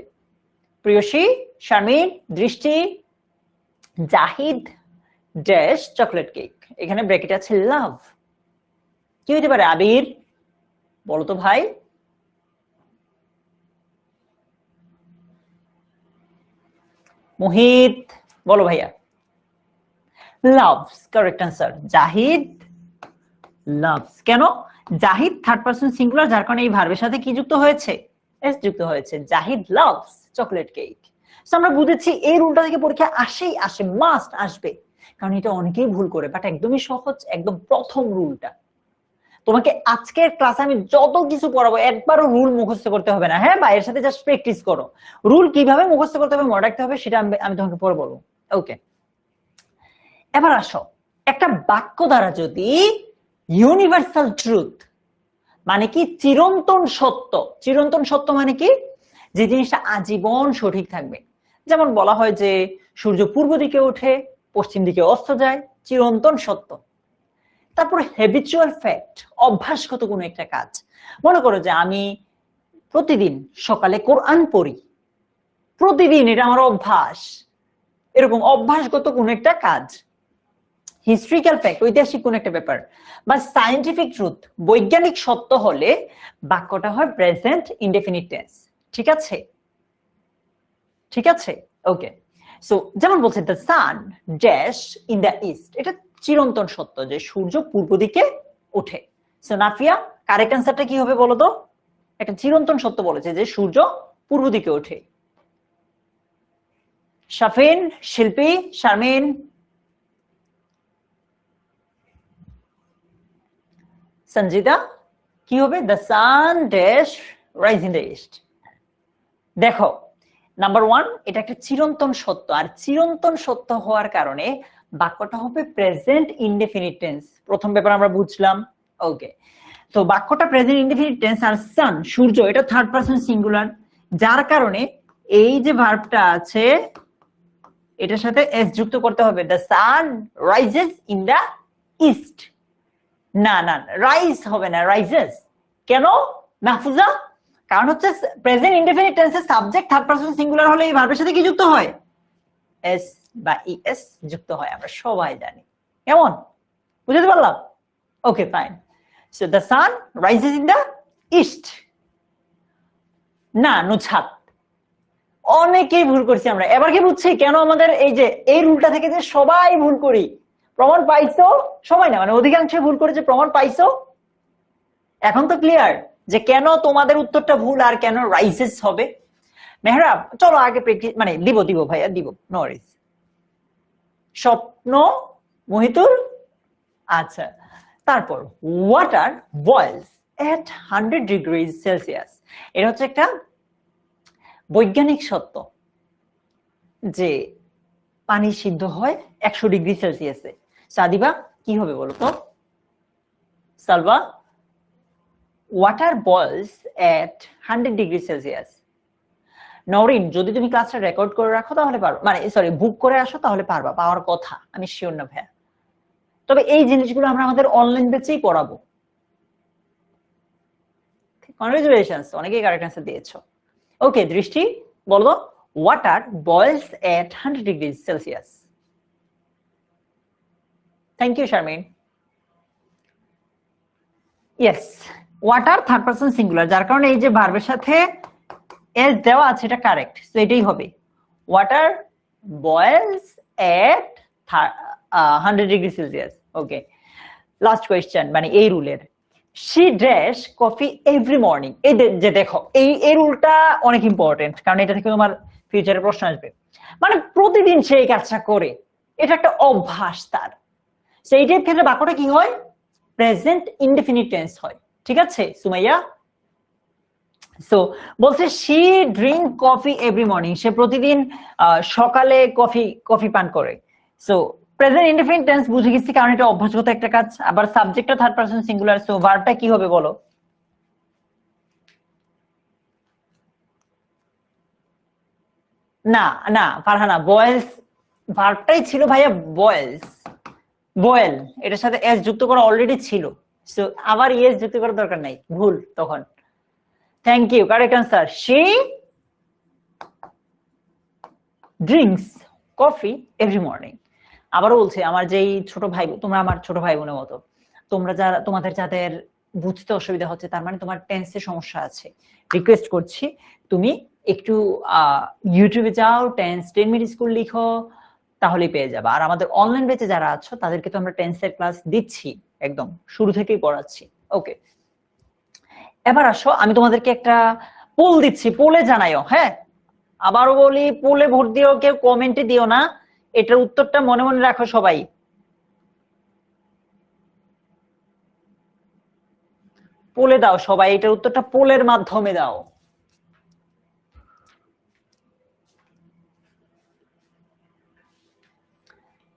Speaker 1: প্রিয়সী, শারমিন, দৃষ্টি, জাহিদ ড্যাশ চকলেট কেক, এখানে ব্র্যাকেট আছে লাভ। কি হতে পারে? আবির, বলো তো ভাই। মুহিত বলো ভাইয়া। Loves, correct answer. Zahid loves. কেন? জাহিদ থার্ড পারসন সিঙ্গুলার, যার কারণে এই ভার্বের সাথে কি যুক্ত হয়েছে? এস যুক্ত হয়েছে। Zahid loves chocolate cake. আমরা বুঝেছি এই রুলটা থেকে পরীক্ষা আসে, মাস্ট আসবে, কারণ এটা অনেকেই ভুল করে, বাট একদমই সহজ, একদম প্রথম রুলটা। তোমাকে আজকের ক্লাসে আমি যত কিছু পড়াবো একবারও রুল মুখস্থ করতে হবে না, হ্যাঁ, বা এর সাথে জাস্ট প্র্যাকটিস করো। রুল কিভাবে মুখস্থ করতে হবে, মনে রাখতে হবে, সেটা আমি তোমাকে পরে বলবো। ওকে, এবার আসো, একটা বাক্য দ্বারা যদি ইউনিভার্সাল ট্রুথ মানে কি চিরন্তন সত্য, চিরন্তন সত্য মানে কি? যে জিনিসটা আজীবন সঠিক থাকবে। যেমন বলা হয় যে সূর্য পূর্ব দিকে ওঠে, পশ্চিম দিকে অস্ত যায়, চিরন্তন সত্য। তারপর হ্যাবিচুয়াল ফ্যাক্ট, অভ্যাসগত কোনো একটা কাজ। মনে করো যে আমি প্রতিদিন সকালে কোরআন পড়ি, প্রতিদিন, এটা আমার অভ্যাস, এরকম অভ্যাসগত কোনো একটা কাজ। হিস্ট্রিক্যাল ফ্যাক্ট, ঐতিহাসিক কোন একটা ব্যাপার, বা সায়েন্টিফিক ট্রুথ, বৈজ্ঞানিক সত্য হলে বাক্যটা হয় প্রেজেন্ট ইনডেফিনিট টেন্স। ঠিক আছে, ঠিক আছে, ওকে। সো যেমন বলছে the sun dash in the east, এটা চিরন্তন সত্য যে সূর্য পূর্ব দিকে ওঠে। সো নাফিয়া, কারেক্ট অ্যান্সারটা কি হবে বলো তো? একটা চিরন্তন সত্য বলেছে যে সূর্য পূর্ব দিকে ওঠে। শাফিন, শিল্পী, শারমিন, সঞ্জিদা, কি হবে? The sun dash rise in the east. দেখো, নাম্বার 1, এটা একটা চিরন্তন সত্য, আর চিরন্তন সত্য হওয়ার কারণে বাক্যটা হবে প্রেজেন্ট ইনডেফিনিট টেন্স। প্রথম ব্যাপার আমরা বুঝলাম। ওকে, তো বাক্যটা প্রেজেন্ট ইনডেফিনিট টেন্স, আর সান সূর্য এটা থার্ড পারসন সিঙ্গুলার, যার কারণে এই যে ভার্বটা আছে এটার সাথে এস যুক্ত করতে হবে। The sun rises in the east. না না, রাইজ হবে না, রাইজেস। কেন মাহফুজা? কারণ হচ্ছে প্রেজেন্ট ইনডেফিনিট টেন্সের সাবজেক্ট থার্ড পারসন সিঙ্গুলার হলে এই ভার্বের সাথে কি যুক্ত হয়? এস বা ইএস যুক্ত হয়, আমরা সবাই জানি। কেমন, বুঝতে পারলাম? Okay, fine. So the sun rises in the east. না, নুছাত। অনেকেই ভুল করছি আমরা, এবার কি বুঝছি কেন আমাদের এই যে এই রুলটা থেকে যে সবাই ভুল করি। প্রমাণ পাইছো? সবাই না, মানে অধিকাংশ ভুল করেছে, প্রমাণ পাইছো? এখন তো ক্লিয়ার যে কেন তোমাদের উত্তরটা ভুল আর কেন রাইজেস হবে। মেহরাব, চলো আগে প্র্যাকটিস, মানে দিব ভাইয়া, দিব, নো ওয়ারিস। স্বপ্ন, মহিতুল, আচ্ছা। তারপর water boils at 100 degree Celsius, এটা হচ্ছে একটা বৈজ্ঞানিক সত্য যে পানি সিদ্ধ হয় 100 ডিগ্রি সেলসিয়াসে। সাদিবা, কি হবে বলো তো? সালবা, water boils at 100 degree Celsius. Norin, যদি তুমি ক্লাসটা রেকর্ড করে রাখো তাহলে পারো, মানে সরি বুক করে আসো তাহলে পারবা, পাওয়ার কথা, আমি শিওর না ভাইয়া। তবে এই জিনিসগুলো আমরা আমাদের অনলাইন ব্যাচেই পড়াবো। কনগ্রাচুলেশনস, অনেকেই কারেক্ট অ্যান্সার দিয়েছো। ওকে, দৃষ্টি বলো, water boils at 100 degree Celsius. Thank you Sharmin. Yes, water third person singular, যার কারণে এই যে ভার্বের সাথে এস দেওয়া আছে এটা কারেক্ট, সো এটাই হবে। Water boils at 100 degree Celsius. Okay, last question, মানে এই রুলের, she dash coffee every morning. এই যে দেখো, এই রুলটা অনেক ইম্পর্টেন্ট, কারণ এটা থেকে তোমার ফিউচারে প্রশ্ন আসবে। মানে প্রতিদিন সে এই কাজটা করে, এটা একটা অভ্যাস তার। সেইটার ক্ষেত্রে বাক্যটা কি হয়? প্রেজেন্ট ইনডেফিনিট টেন্স হয়। ঠিক আছে সুমাইয়া? সো বলছে she drink coffee every morning, সে প্রতিদিন সকালে কফি পান করে। সো প্রেজেন্ট ইনডেফিনিট টেন্স বুঝে গেছি, কারণ এটা অভ্যাসগত একটা কাজ। আবার সাবজেক্টটা থার্ড পারসন সিঙ্গুলার, সো ভার্বটা কি হবে বলো? না না ফারহানা, বয়েলস ভার্বটাই ছিল ভাইয়া, বয়েলস, বয়েল, এটার সাথে এস যুক্ত করা অলরেডি ছিল, সো আবার ইএস যুক্ত করার দরকার নাই, ভুল তখন। Thank you, correct answer, she drinks coffee every morning. আবারও বলছি, আমার যেই ছোট ভাই, তোমরা আমার ছোট ভাই বোনের মতো, তোমরা যারা, তোমাদের যাদের বুঝতে অসুবিধা হচ্ছে, তার মানে তোমার টেন্সে সমস্যা আছে, রিকোয়েস্ট করছি তুমি একটু ইউটিউবে যাও, 10 মিনিট স্কুল লিখো, তাহলেই পেয়ে যাবে। আর আমাদের অনলাইন ব্যাচে যারা আছো তাদেরকে তো আমরা টেন্সের ক্লাস দিচ্ছি, একদম শুরু থেকেই পড়াচ্ছি। ওকে, এবার আসো আমি তোমাদেরকে একটা পোল দিচ্ছি, পোলে জানাইও। হ্যাঁ, আবারও বলি, পোলে ভোট দিও, কেউ কমেন্টে দিও না, এটার উত্তরটা মনে মনে রাখো সবাই। পোলে দাও সবাই, এটার উত্তরটা পোলের মাধ্যমে দাও।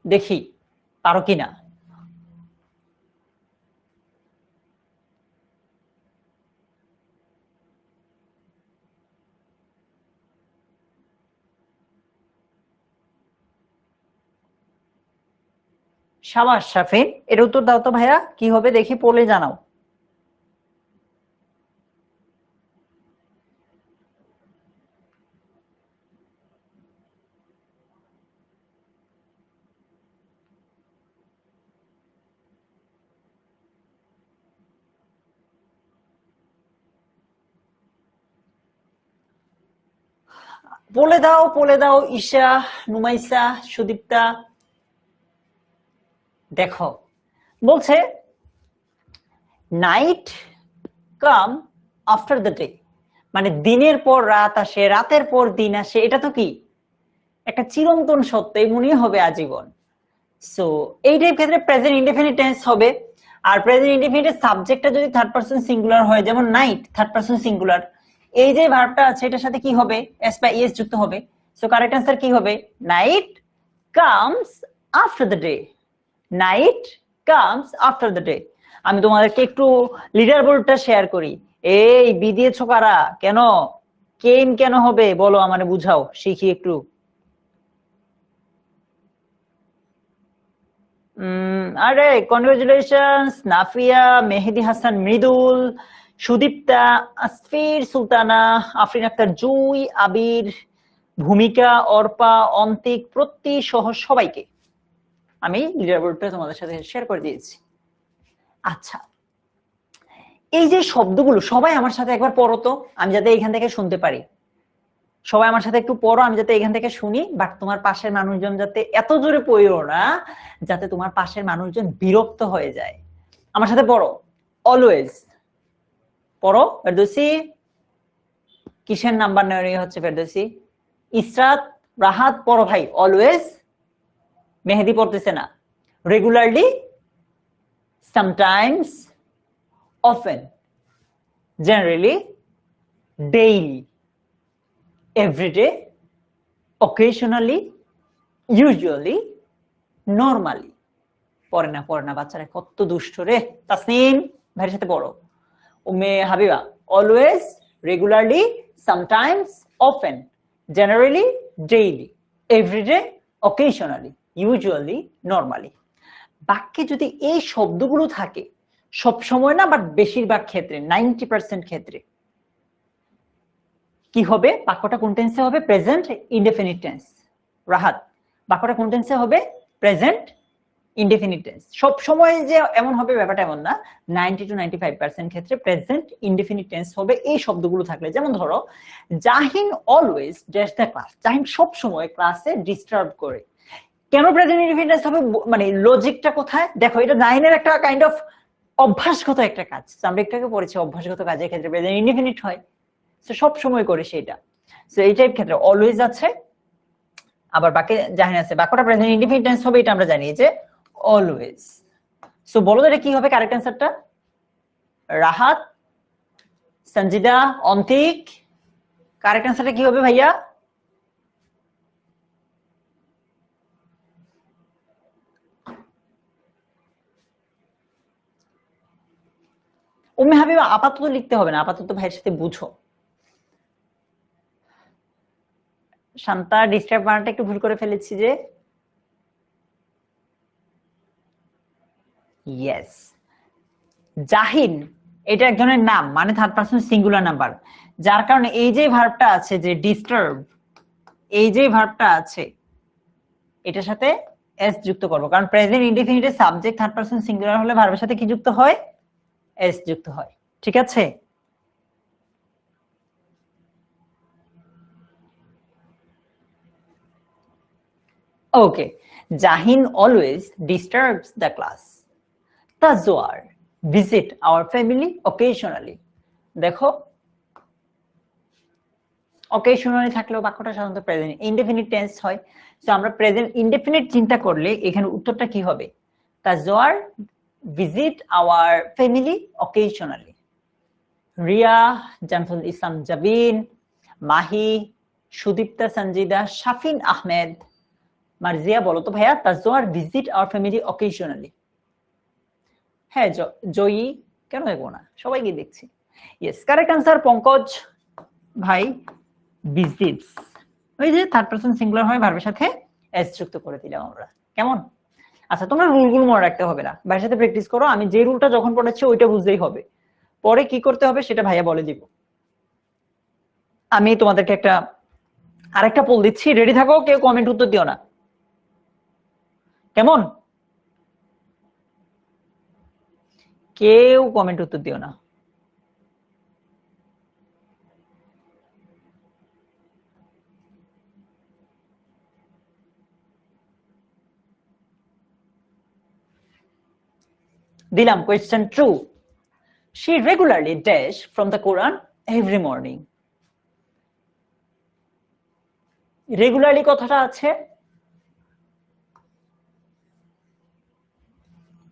Speaker 1: দেখি পারো কিনা। সাবাস শাফিন, এর উত্তর দাও তো ভাইয়া, কি হবে দেখি, পোলে জানাও। পোলে দাও, পোলে দাও, ঈশা, নুমাইসা, সুদীপ্তা। দেখো বলছে night come after the day, মানে দিনের পর রাত আসে, রাতের পর দিন আসে, এটা তো কি একটা চিরন্তন সত্য, এমনই হবে আজীবন। সো এইটার ক্ষেত্রে প্রেজেন্ট ইনডেফিনিট টেন্স হবে। আর প্রেজেন্ট ইনডেফিনিটের সাবজেক্টটা যদি থার্ড পারসন সিঙ্গুলার হয়, যেমন নাইট থার্ড পারসন সিঙ্গুলার, এই যে ভার্বটা আছে এটার সাথে কি হবে, এস বা ইএস যুক্ত হবে। সো কারেক্ট অ্যান্সার কি হবে, night comes after the day, night comes after the day. আমি তোমাদেরকে একটু লিডার বোর্ডটা শেয়ার করি। এই বি দিয়েছো কারা, কেন কেম কেন হবে বলো, আমারে বুঝাও, শিখি একটু। আরে কনগ্রাচুলেশনস নাফিয়া, মেহেদি হাসান মৃদুল, সুদীপ্তা, আসফির সুলতানা, আফরিন আক্তার জুই, আবির, ভূমিকা, অর্পা, অন্তিক, প্রতি সহ সবাইকে আমি লিডার বোর্ডটা তোমাদের সাথে শেয়ার করে দিয়েছি। আচ্ছা, এই যে শব্দগুলো সবাই আমার সাথে একবার পড়ো তো, আমি যাতে এখান থেকে শুনতে পারি। সবাই আমার সাথে একটু পড়ো, আমি যাতে এখান থেকে শুনি, বাট তোমার পাশের মানুষজন যাতে এত জোরে পড়ো না যাতে তোমার পাশের মানুষজন বিরক্ত হয়ে যায়। আমার সাথে পড়ো, অলওয়েজ পড়ো। ফেরদৌসি, কিসের নাম্বার নেওয়া হচ্ছে ফেরদৌসি? ইসরাত, রাহাত, পড়ো ভাই, অলওয়েজ। মেহেদি পড়তেছে না। Regularly, sometimes, often, generally, daily, everyday, occasionally, usually, normally। পড়ে না বাচ্চারা, কত দুষ্ট রে। তাসনিম ভাইয়ের সাথে পড়ো। Umme Habiba, always, regularly, sometimes, often, generally, daily, everyday, occasionally, usually, normally। বাক্যে যদি এই শব্দগুলো থাকে, সব সময় না বাট বেশিরভাগ ক্ষেত্রে, 90% ক্ষেত্রে কি হবে, বাক্যটা কোন টেন্সে হবে, প্রেজেন্ট ইনডেফিনিট টেন্স। রাহাত, বাক্যটা কোন টেন্সে হবে, প্রেজেন্ট ইনডেফিনিট টেন্স। সব সময় যে এমন হবে ব্যাপারটা এমন না, 90 to 95% ক্ষেত্রে প্রেজেন্ট ইনডেফিনিট টেন্স হবে এই শব্দগুলো থাকলে। যেমন ধরো, Jahin always dash the class, Jahin সব সময় ক্লাসে ডিস্টার্ব করে। কেন প্রেজেন্ট ইনডেফিনিট টেন্স হবে, মানে লজিকটা কোথায় দেখো, এটা জাহিনের একটা কাইন্ড অফ অভ্যাসগত একটা কাজ, আমরা একটু আগে পড়েছি অভ্যাসগত কাজের ক্ষেত্রে প্রেজেন্ট ইনডেফিনিট হয়, সব সময় করে সেটা। সো এই টাইপ ক্ষেত্রে অলওয়েজ আছে, আবার বাকি জাহিন আছে। বাক্যটা প্রেজেন্ট ইনডেফিনিট টেন্স হবে, এটা আমরা জানি যে অলওয়েজ। সো বলো এটা কি হবে কারেক্ট অ্যান্সারটা? রাহাত, সঞ্জিদা, অন্তিক, কারেক্ট অ্যান্সারটা কি হবে ভাইয়া? উম্মে হাবিবা, আপাতত লিখতে হবে না, আপাতত ভাইয়ের সাথে বুঝো। শান্তা, ডিস্টার্ব বানানটা একটু ভুল করে ফেলেছি যে। ইয়েস, জাহিন এটা এক ধরনের নাম, মানে থার্ড পারসন সিঙ্গুলার নাম্বার, যার কারণে এই যে ভার্বটা আছে যে ডিস্টার্ব, এই যে ভার্বটা আছে এটার সাথে এস যুক্ত করব, কারণ প্রেজেন্ট ইনডেফিনিটের সাবজেক্ট থার্ড পারসন সিঙ্গুলার হলে ভার্বের সাথে কি যুক্ত হয়, এস যুক্ত হয়। ঠিক আছে, ওকে, Jahin always disturbs the class. Tajwar visit our family occasionally. দেখো অকেশনালি থাকলেও বাক্যটা সাধারণত প্রেজেন্ট ইনডেফিনিট টেন্স হয়। তো আমরা প্রেজেন্ট ইনডেফিনিট চিন্তা করলে এখানে উত্তরটা কি হবে? Tazwar visit our family occasionally. Riya, Janful Islam Jabin, Mahi, Sudipta Sanjida, Shafin Ahmed, Marjia বলো তো ভাইয়া Tazwar visit our family occasionally. হ্যাঁ জয়ী, কেন দেখবো না, সবাইকে দেখছি। ইয়েস, কারেক্ট আনসার পঙ্কজ ভাই, ভিজিটস। ওই যে থার্ড পারসন সিঙ্গুলার হয় ভার্বের সাথে এস যুক্ত করে দিলাম আমরা। কেমন? আচ্ছা, তোমরা রুলগুলো মনে রাখতে হবে না, ভাইয়ের সাথে প্র্যাকটিস করো। আমি যে রুলটা যখন পড়াচ্ছি ওইটা বুঝতেই হবে, পরে কি করতে হবে সেটা ভাইয়া বলে দিব। আমি তোমাদেরকে আরেকটা পোল দিচ্ছি, রেডি থাকো, কেউ কমেন্ট উত্তর দিও না, কেমন? কেউ কমেন্ট উত্তর দিও না। দিলাম question true. She regularly dash from the Quran every morning. Regularly কথাটা আছে,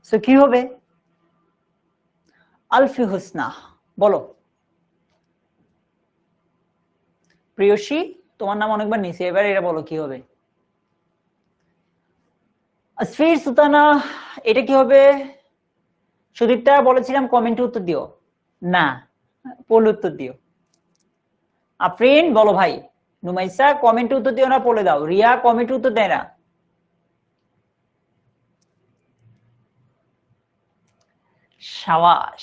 Speaker 1: সো কি হবে? আলফি হুসনা। বলো প্রিয়সী, তোমার নাম অনেকবার নিছি, এবার এটা বলো কি হবে? আসফির সুলতানা, এটা কি হবে? সুদীপ্তা বলেছিলাম কমেন্টে উত্তর দিও না, পোল উত্তর দিও। আফরিন বলো ভাই। নুমাইসা কমেন্টে উত্তর দিও না, পোলে দাও। রিয়া কমেন্টে উত্তর দেয় না। সাবাস,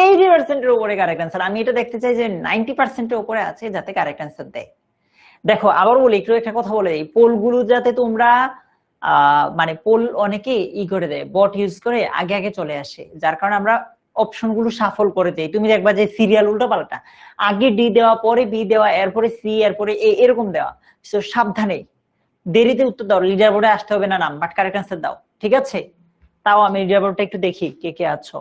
Speaker 1: 80% এর উপরে কারেক্ট আনসার। আমি এটা দেখতে চাই যে 90% এর উপরে আছে যাতে কারেক্ট আনসার দেয়। দেখো আবার বলি, একটু একটা কথা বলে দিই, পোলগুলো যাতে তোমরা মানে পোল অনেকে করে দেয়, বট ইউজ করে আগে আগে চলে আসে, যার কারণে আমরা অপশন গুলো সাফল করে দেই। তুমি দেখবা যে সিরিয়াল উল্টো পাল্টা, আগে ডি দেওয়া, পরে বি দেওয়া, এরপরে সি, এরপরে এ, এরকম দেওয়া। সো সাবধানে, দেরিতে উত্তর দাও, লিডার বোর্ডে আসতে হবে না নাম, বাট কারেক্ট আনসার দাও, ঠিক আছে? তাও আমি লিডার বোর্ডটা একটু দেখি কে কে আছো,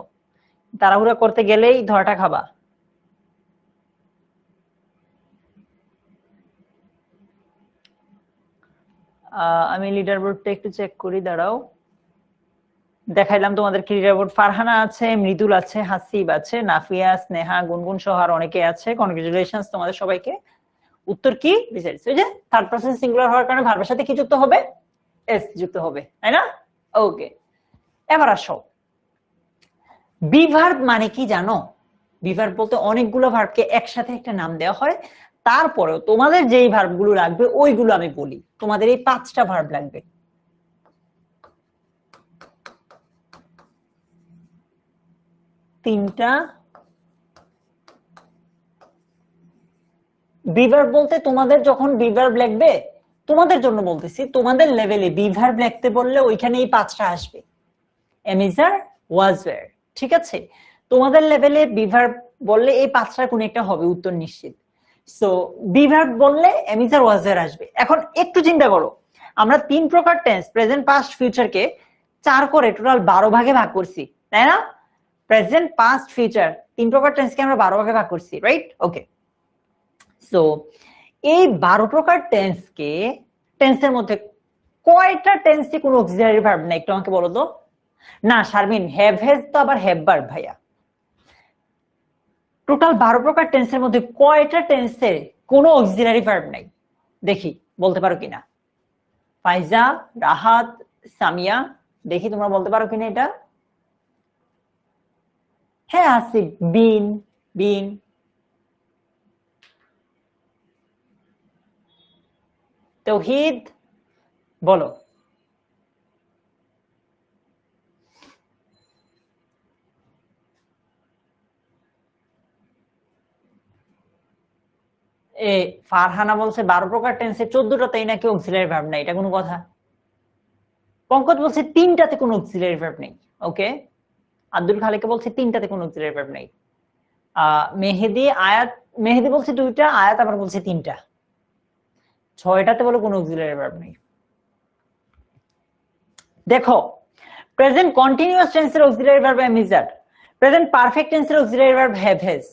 Speaker 1: তাড়াহুড়া করতে গেলেই ধরাটা খাবা। আমি লিডার বোর্ডটা একটু চেক করি, দাঁড়াও। দেখাইলাম তোমাদেরকে লিডার বোর্ড। ফারহানা আছে, মৃদুল আছে, হাসিব আছে, নাফিয়া, স্নেহা, গুনগুন সহ আর অনেকে আছে। কনগ্রাচুলেশনস তোমাদের সবাইকে। উত্তর কি বিচারিস? ওই যে থার্ড পারসন সিঙ্গুলার হওয়ার কারণে ভার্বের সাথে কি যুক্ত হবে? এস যুক্ত হবে, তাই না? ওকে, এবার আসো, বি ভার্ব মানে কি জানো? বি ভার্ব বলতে অনেকগুলো ভার্বকে একসাথে একটা নাম দেওয়া হয়। তারপরেও তোমাদের যেই ভার্বগুলো লাগবে ওইগুলো আমি বলি। তোমাদের এই 5টা ভার্ব লাগবে। তিনটা বি ভার্ব বলতে তোমাদের যখন বি ভার্ব লিখবে, তোমাদের জন্য বলতেছি, তোমাদের লেভেলে বি ভার্ব লিখতে বললে ওইখানে এই 5টা আসবে। am is are, was were, ঠিক আছে? তোমাদের লেভেলে বি ভার্ব বললে এই 5টার কোন একটা হবে, উত্তর নিশ্চিত। সো বি ভার্ব বললে am is are, was were আসবে। এখন একটু চিন্তা করো, আমরা 3 প্রকার টেন্স, প্রেজেন্ট, পাস্ট, ফিউচারকে 4 করে টোটাল 12 ভাগে ভাগ করছি, তাই না? প্রেজেন্ট, পাস্ট, ফিউচার 3 প্রকার টেন্সকে আমরা 12 ভাগে ভাগ করছি, রাইট? ওকে, সো এই 12 প্রকার টেন্সের মধ্যে কয়টা টেন্সে কোনো অক্সিলারি ভার্ব নাই? একটু আমাকে বলো তো। না শারমিন, হ্যাভ হ্যাজ তো আবার হ্যাভ ভার্ব ভাইয়া। টোটাল 12 প্রকার টেন্সের মধ্যে কয়টা টেন্সে কোনো অক্সিলারি ভার্ব নাই? দেখি বলতে পারো কিনা। ফাইজা, রাহাত, সামিয়া, দেখি তোমরা বলতে পারো কিনা এটা। হ্যাঁ আসিফ, বিন, বিন। তৌহিদ বলো। ফারহানা বলছে 12 প্রকার টেন্সে 14টাতেই নাকি অক্সিলারি ভার্ব নাই, এটা কোনো কথা? পঙ্কজ বলছে 3টাতে কোনো অক্সিলারি ভার্ব নেই। ওকে, আব্দুল খালেকে বলছে 3টাতে কোনো অক্সিলারি ভার্ব নেই। মেহেদি বলছে 2টা, আয়াত আবার বলছে 3টা। 6টাতে বলে কোনো অক্সিলারি ভার্ব নেই। দেখো প্রেজেন্ট কন্টিনিউয়াস টেন্সের auxiliary verb am is that, present perfect টেন্সের auxiliary verb have has,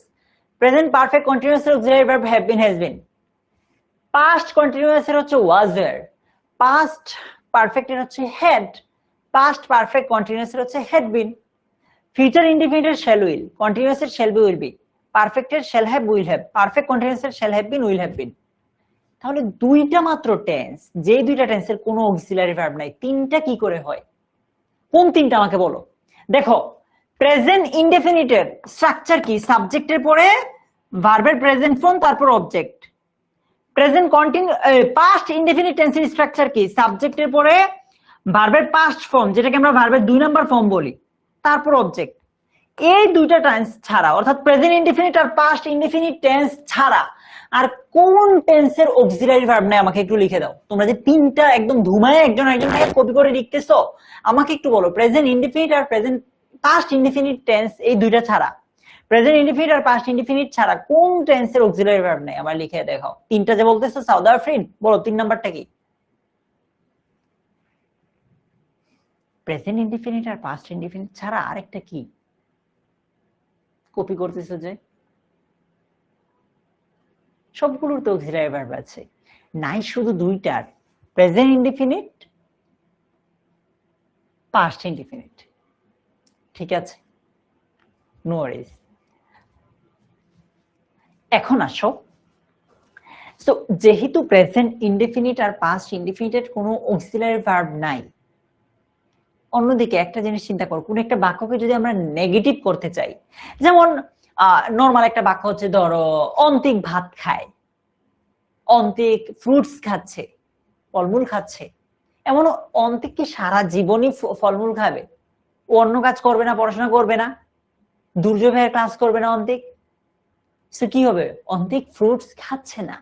Speaker 1: present perfect continuous এর auxiliary verb have been has been, past continuous এর হচ্ছে was were, পাস্ট পারফেক্ট এর হচ্ছে had, পাস্ট পারফেক্ট কন্টিনিউয়াস এর হচ্ছে had been, future indefinite এর shall will, continuous এর shall be will be, perfect এর shall have will have, perfect continuous এর shall have been will have been। তাহলে দুইটা মাত্র টেন্স, যে দুইটা টেন্সের কোনো অক্সিলারি ভার্ব নাই, তিনটা কি করে হয়? কোন তিনটা আমাকে বলো। দেখো প্রেজেন্ট ইনডেফিনিটের স্ট্রাকচার কি? সাবজেক্টের পরে ভার্বের প্রেজেন্ট ফর্ম তারপর অবজেক্ট। প্রেজেন্ট পাস্ট ইনডেফিনিট টেন্সের স্ট্রাকচার কি? সাবজেক্টের পরে ভার্বের পাস্ট ফর্ম, যেটাকে আমরা ভার্বের 2 নাম্বার ফর্ম বলি, তারপর অবজেক্ট। এই দুইটা টেন্স ছাড়া, অর্থাৎ প্রেজেন্ট ইনডেফিনিট আর পাস্ট ইনডেফিনিট টেন্স ছাড়া আর কোন টেন্সের অক্সিলারি ভার্ব নাই আমাকে একটু লিখে দাও। তোমরা যে তিনটা একদম ধুমায় একজন কপি করে লিখতেছো, আমাকে একটু বলো প্রেজেন্ট ইনডেফিনিট আর প্রেজেন্ট পাস্ট ইনডেফিনিট টেন্স এই দুইটা ছাড়া, প্রেজেন্ট ইনডেফিনিট আর পাস্ট ইনডেফিনিট ছাড়া কোন টেন্সের অক্সিলারি ভার্ব নাই আমার লিখে দেখাও। তিনটা যে বলতেছো সাউদা ফ্রেন্ড, বলো 3 নাম্বারটা কি? প্রেজেন্ট ইনডেফিনিট আর পাস্ট ইনডেফিনিট ছাড়া আরেকটা কি কপি করতেছো যে? সবগুলোর তো অক্সিলারি ভার্ব আছে, নাই শুধু দুইটার, প্রেজেন্ট ইনডেফিনিট, পাস্ট ইনডেফিনিট। ঠিক আছে, নো ওয়ারিজ। এখন আসো, সো যেহেতু প্রেজেন্ট ইনডেফিনিট আর পাস্ট ইনডেফিনিটের কোনো অক্সিলারি ভার্ব নাই, অন্যদিকে একটা জিনিস চিন্তা করো, কোন একটা বাক্যকে যদি আমরা নেগেটিভ করতে চাই, যেমন নরমাল একটা বাক্য হচ্ছে ধরো অন্তিক ভাত খায়, অন্তিক ফ্রুটস খাচ্ছে, ফলমূল খাচ্ছে। এমন অন্তিক কি সারা জীবনই ফলমূল খাবে? ও অন্য কাজ করবে না, পড়াশোনা করবে না, দুর্যোগ ভাইয়ের ক্লাস করবে না অন্তিক? সো কি হবে? অন্তিক ফ্রুটস খাচ্ছে না।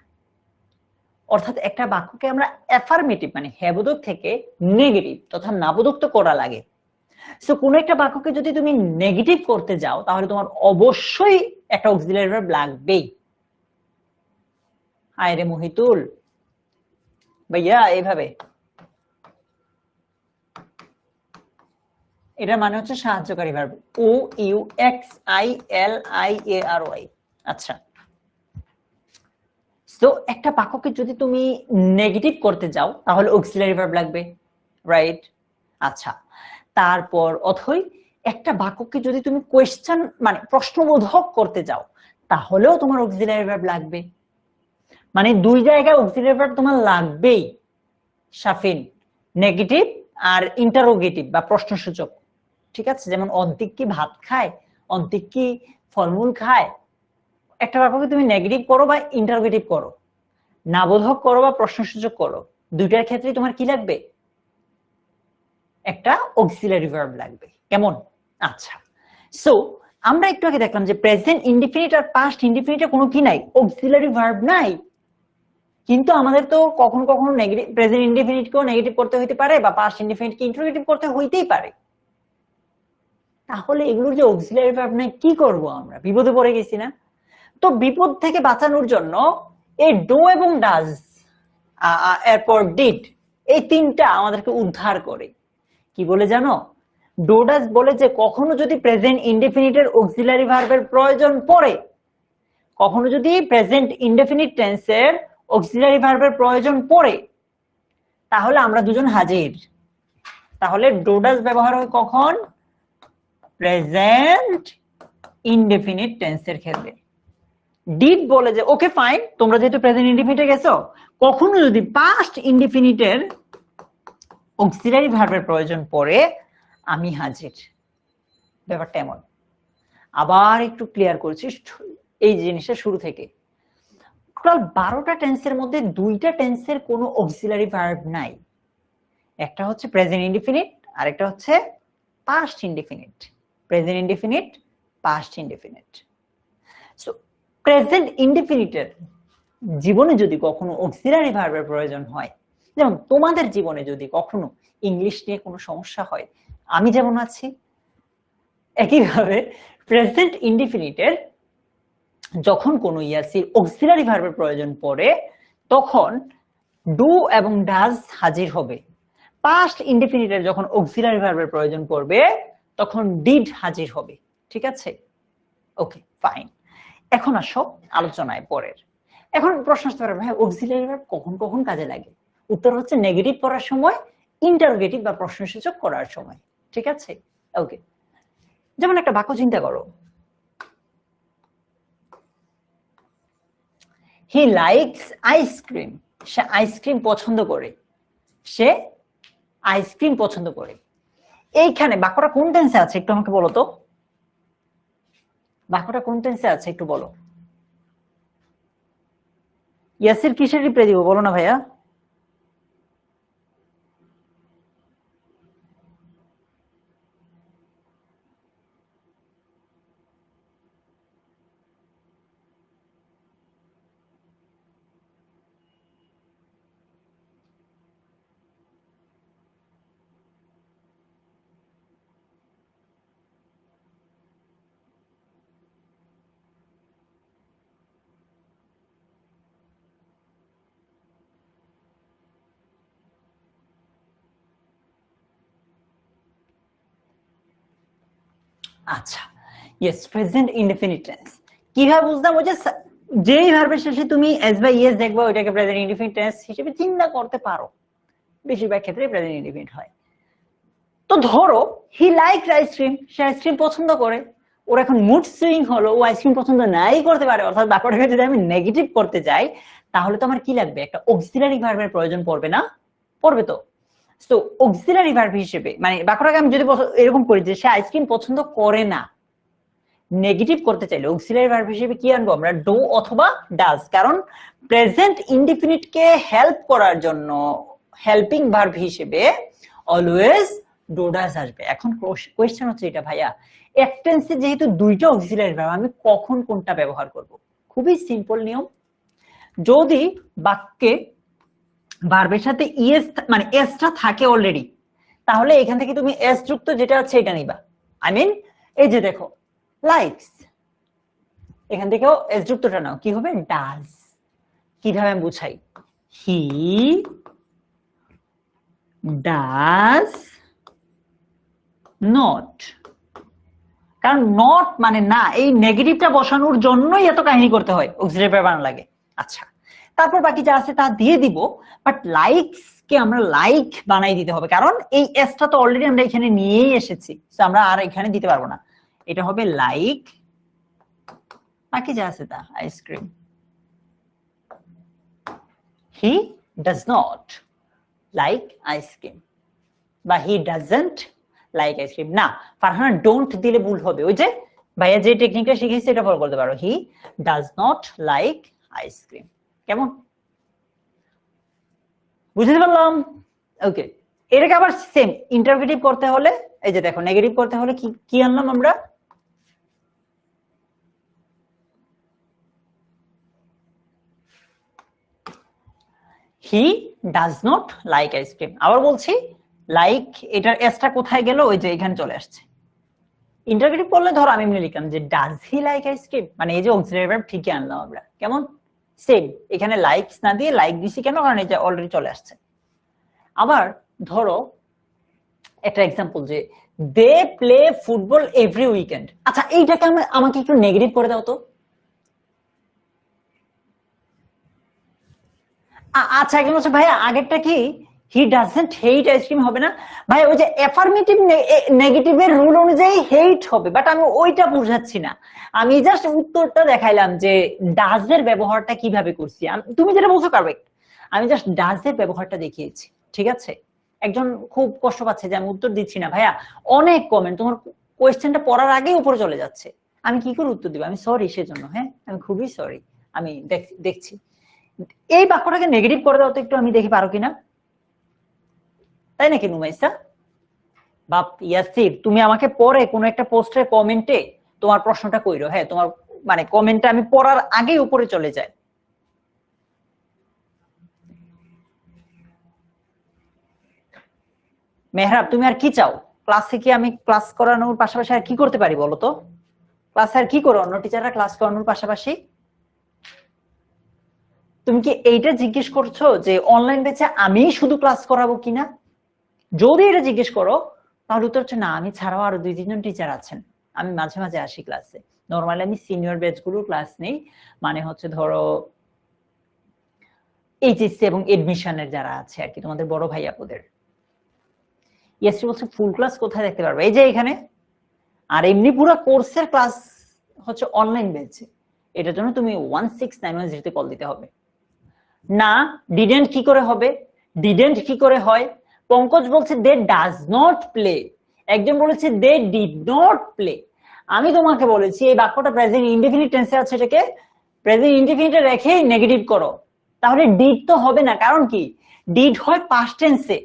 Speaker 1: অর্থাৎ একটা বাক্যকে আমরা অ্যাফার্মেটিভ মানে হ্যাবোধক থেকে নেগেটিভ তথা নাবোধক করা লাগে। সো কোন একটা বাক্যকে যদি তুমি নেগেটিভ করতে যাও, তাহলে তোমার অবশ্যই একটা অক্সিলারি ভার্ব লাগবেই। হায় রে মহিতুল ভাইয়া, এইভাবে এটার মানে হচ্ছে সাহায্যকারী verb, O U X I L I A R Y. আচ্ছা, সো একটা বাক্যকে যদি তুমি নেগেটিভ করতে যাও তাহলে অক্সিলারি ভার্ব লাগবে, রাইট? আচ্ছা, তারপর অথই একটা বাক্যকে যদি তুমি কোয়েশ্চেন মানে প্রশ্নবোধক করতে যাও তাহলেও তোমার অক্সিলারি ভার্ব লাগবে। মানে দুই জায়গায় অক্সিলারি ভার্ব তোমার লাগবেই শাফিন, নেগেটিভ আর ইন্টারোগেটিভ বা প্রশ্নসূচক। ঠিক আছে, যেমন অন্তিক কি ভাত খায়, অন্তিক কি ফলমূল খায়। একটা বাক্যকে তুমি নেগেটিভ করো বা ইন্টারোগেটিভ করো, নাবোধক করো বা প্রশ্নসূচক করো, দুইটার ক্ষেত্রে তোমার কি লাগবে? একটা অক্সিলারি ভার্ব লাগবে। কেমন? আচ্ছা, সো আমরা একটু আগে দেখলাম যে প্রেজেন্ট ইনডিফিনিট আর পাস্ট ইনডিফিনিটে কোনো কি নাই, অক্সিলারি ভার্ব নাই। কিন্তু আমাদের তো কখনো কখনো নেগেটিভ প্রেজেন্ট ইনডিফিনিটকেও নেগেটিভ করতে হইতে পারে বা পাস্ট ইনডিফিনিটকে ইন্টারোগেটিভ করতে হইতেই পারে। তাহলে এগুলোর যে অক্সিলারি ভার্ব নাই, কি করব আমরা? বিপদে পড়ে গেছি না? তো বিপদ থেকে বাঁচানোর জন্য এই ডো এবং ডাজ এরপর ডিড, এই তিনটা আমাদেরকে উদ্ধার করে। কি বলে জানো? ডো ডাজ বলে যে কখনো যদি প্রেজেন্ট ইনডেফিনিটের অক্সিলারি ভার্বের প্রয়োজন পড়ে, কখনো যদি প্রেজেন্ট ইনডেফিনিট টেন্সের অক্সিলারি ভার্বের প্রয়োজন পড়ে, তাহলে আমরা দুজন হাজির। তাহলে ডো ডাজ ব্যবহার হয় কখন? প্রেজেন্ট ইনডেফিনিট টেন্সের ক্ষেত্রে। ডিড বলে যে ওকে ফাইন, তোমরা যেহেতু প্রেজেন্ট ইনডেফিনিটে গেছো, কখনো যদি পাস্ট ইনডেফিনিটের অক্সিলারি ভার্বের প্রয়োজন পড়ে, আমি হাজির। ব্যাপারটা এমন। আবার একটু ক্লিয়ার করছি এই জিনিসটা শুরু থেকে। টোটাল 12টা টেন্সের মধ্যে 2টা টেন্সের কোনো অক্সিলারি ভার্ব নাই। একটা হচ্ছে প্রেজেন্ট ইনডেফিনিট আর একটা হচ্ছে past indefinite. Present indefinite, past indefinite. So present ইনডেফিনিটের জীবনে যদি কখনো অক্সিলারি ভার্বের প্রয়োজন হয়, যেমন তোমাদের জীবনে যদি কখনো ইংলিশ নিয়ে কোনো সমস্যা হয়, আমি যেমন আছি, একইভাবে প্রেজেন্ট ইনডেফিনিটের যখন কোনো ইয়াসির অক্সিলারি ভার্বের প্রয়োজন পড়ে, তখন ডু এবং ডাজ হাজির হবে। পাস্ট ইনডেফিনিটের যখন অক্সিলারি ভার্বের প্রয়োজন পড়বে তখন ডিড হাজির হবে, ঠিক আছে? Okay fine. এখন আসো আলোচনায় পরের। এখন প্রশ্ন আসতে পারে, ভাই অক্সিলারি ভার্ব কখন কখন কাজে লাগে? উত্তর হচ্ছে নেগেটিভ করার সময়, ইন্টারোগেটিভ বা প্রশ্নসূচক করার সময়, ঠিক আছে? ওকে, যেমন একটা বাক্য চিন্তা করো, he likes ice cream, say ice cream পছন্দ করে, সে আইসক্রিম পছন্দ করে। এইখানে বাক্যটা কোন টেন্সে আছে একটু আমাকে বলো তো, বাক্যটা কোন টেন্সে আছে একটু বলো। ইয়াসির কিসের রিপ্লাই দিব বলো না ভাইয়া? আচ্ছা, ইয়েস, প্রেজেন্ট ইনডেফিনিট টেন্স কিভাবে বুঝলাম? ওই যে যেই ভার্বের শেষে তুমি এস বা ইয়েস দেখবা ওইটাকে প্রেজেন্ট ইনডেফিনিট টেন্স হিসেবে চিন্তা করতে পারো, বেশিরভাগ ক্ষেত্রে প্রেজেন্ট ইনডেফিনিট হয়। তো ধরো he like ice cream, say ice cream পছন্দ করে, ওর এখন মুড সুইং হলো, ও আইসক্রিম পছন্দ নাই করতে পারে, অর্থাৎ বাক্যটাকে যদি আমি নেগেটিভ করতে যাই তাহলে তো আমার কি লাগবে? একটা অক্সিলারি ভার্বের প্রয়োজন পড়বে না? পড়বে তো। সো অক্সিলারি ভার্ব হিসেবে মানে বাক্যটাকে আমি যদি এরকম করি যে সে আইসক্রিম পছন্দ করে না, নেগেটিভ করতে চাইলে অক্সিলারি ভার্ব হিসেবে কি আনবো আমরা? ডু অথবা ডাজ। কারণ প্রেজেন্ট ইনডিফিনিট কে হেল্প করার জন্য হেল্পিং ভার্ব হিসেবে অলওয়েজ ডু ডাজ আসবে। এখন কোশ্চেন হচ্ছে এটা, ভাইয়া এক টেন্সে যেহেতু দুইটা অক্সিলারি ভার্ব, আমি কখন কোনটা ব্যবহার করব? খুবই সিম্পল নিয়ম, যদি বাক্যে ভার্বের সাথে ইএস মানে এসটা থাকে অলরেডি, তাহলে এখান থেকে তুমি এস যুক্ত যেটা আছে এটা নিবা। আই মিন এই যে দেখো লাইকস, এখান থেকেও এস যুক্তটা নাও, কি হবে? ডাজ। কিভাবে আমি বুঝাই? হি ডাজ নট, কারণ নট মানে না, এই নেগেটিভটা বসানোর জন্যই এত কাহিনী করতে হয়, অক্সিলারি ভার্ব বানানো লাগে। আচ্ছা, তারপর বাকি যা আছে তা দিয়ে দিব, বাট লাইকস কে আমরা লাইক বানাই দিতে হবে, কারণ এই এসটা তো অলরেডি আমরা এখানে নিয়েই এসেছি, আমরা আর এখানে দিতে পারবো না, এটা হবে লাইক, বাকি যা আছে তা ice cream. He does not like ice cream বা হি ডাজন্ট লাইক আইসক্রিম। না, ফারহানা ডোন্ট দিলে ভুল হবে, ওই যে ভাইয়া যে টেকনিকটা শিখেছে এটা ফলো করতে পারো, he does not like ice cream. কেমন বুঝতে পারলাম? ওকে, এটাকে আবার সেম ইন্টারোগেটিভ করতে হলে এই যে দেখো, নেগেটিভ করতে হলে কি কি আনলাম আমরা? He does not like ice cream. আবার বলছি, লাইক এটার এসটা কোথায় গেল? ওই যে এখানে চলে আসছে। ইন্টারোগেটিভ করলে ধরো আমি এমনি লিখলাম যে ডাজ হি লাইক আইসক্রিম, মানে এই যে অক্সিলারি ভার্ব ঠিকই আনলাম আমরা। কেমন? সেম, এখানে লাইকস না দিয়ে লাইক দিছি কেন? কারণ এটা অলরেডি চলে আসছে। আবার ধরো একটা এক্সাম্পল, যে they play football every weekend. আচ্ছা, এইটাকে আমাকে একটু নেগেটিভ করে দাও তো। আচ্ছা, কেন হচ্ছে ভাইয়া আগেরটা কি হি ডাজন্ট হেট আইসক্রিম হবে না? ভাই ওই যে অ্যাফার্মেটিভ নেগেটিভের রুল অনুযায়ী হেট হবে, বাট আমি ওইটা বুঝাচ্ছি না, আমি জাস্ট উত্তরটা দেখাইলাম যে ডাজের ব্যবহারটা কিভাবে করছি। তুমি যেটা বলছো কারেক্ট, আমি জাস্ট ডাজের ব্যবহারটা দেখিয়েছি, ঠিক আছে? একজন খুব কষ্ট পাচ্ছে যে আমি উত্তর দিচ্ছি না। ভাইয়া অনেক কমেন্ট, তোমার কোয়েশ্চেনটা পড়ার আগেই উপরে চলে যাচ্ছে, আমি কি করে উত্তর দিব? আমি সরি সেজন্য, হ্যাঁ আমি খুবই সরি, আমি দেখছি। এই বাক্যটাকে নেগেটিভ করে দাও তো একটু, আমি দেখি পারো কিনা। তাই নাকি নুমাইসা? বাপ ইয়াসির, তুমি আমাকে পরে কোনো একটা পোস্টের কমেন্টে তোমার প্রশ্নটা কইরো, হ্যাঁ তোমার মানে কমেন্টটা আমি পড়ার আগেই উপরে চলে যায়। মেহরাব, তুমি আর কি চাও? ক্লাসে কি আমি ক্লাস করানোর পাশাপাশি আর কি করতে পারি বলো তো? ক্লাসে আর কি করো অন্য টিচাররা ক্লাস করানোর পাশাপাশি? তুমি কি এইটা জিজ্ঞেস করছো যে অনলাইন ব্যাচে আমি শুধু ক্লাস করাবো কিনা? যদি এটা জিজ্ঞেস করো তাহলে উত্তর হচ্ছে না, আমি ছাড়াও আরো 2-3 জন টিচার আছেন, আমি মাঝে মাঝে আসি ক্লাসে, নর্মালি আমি সিনিয়র ব্যাচগুলো ক্লাস নেই, মানে হচ্ছে ধরো এইচএসসি এবং এডমিশনের যারা আছে আর কি, তোমাদের বড় ভাই আপুদের। ইয়াসরি বলছে ফুল ক্লাস কোথায় দেখতে পারবে? এই যে এখানে। আর এমনি পুরো কোর্সের ক্লাস হচ্ছে অনলাইন বেচে, এটার জন্য তুমি 1691 তে কল দিতে হবে। না ডিডেন্ট কি করে হবে? ডিডেন্ট কি করে হয়? পঙ্কজ বলছে দে ডাজ নট প্লে, একজন বলেছে দে ডিড নট প্লে। আমি তোমাকে বলেছি এই বাক্যটা প্রেজেন্ট ইনডেফিনিট টেন্সে আছে, এটাকে প্রেজেন্ট ইনডেফিনিটে রেখে নেগেটিভ করো, তাহলে ডিড তো হবে না, কারণ কি ডিড হয় পাস্ট টেন্সে,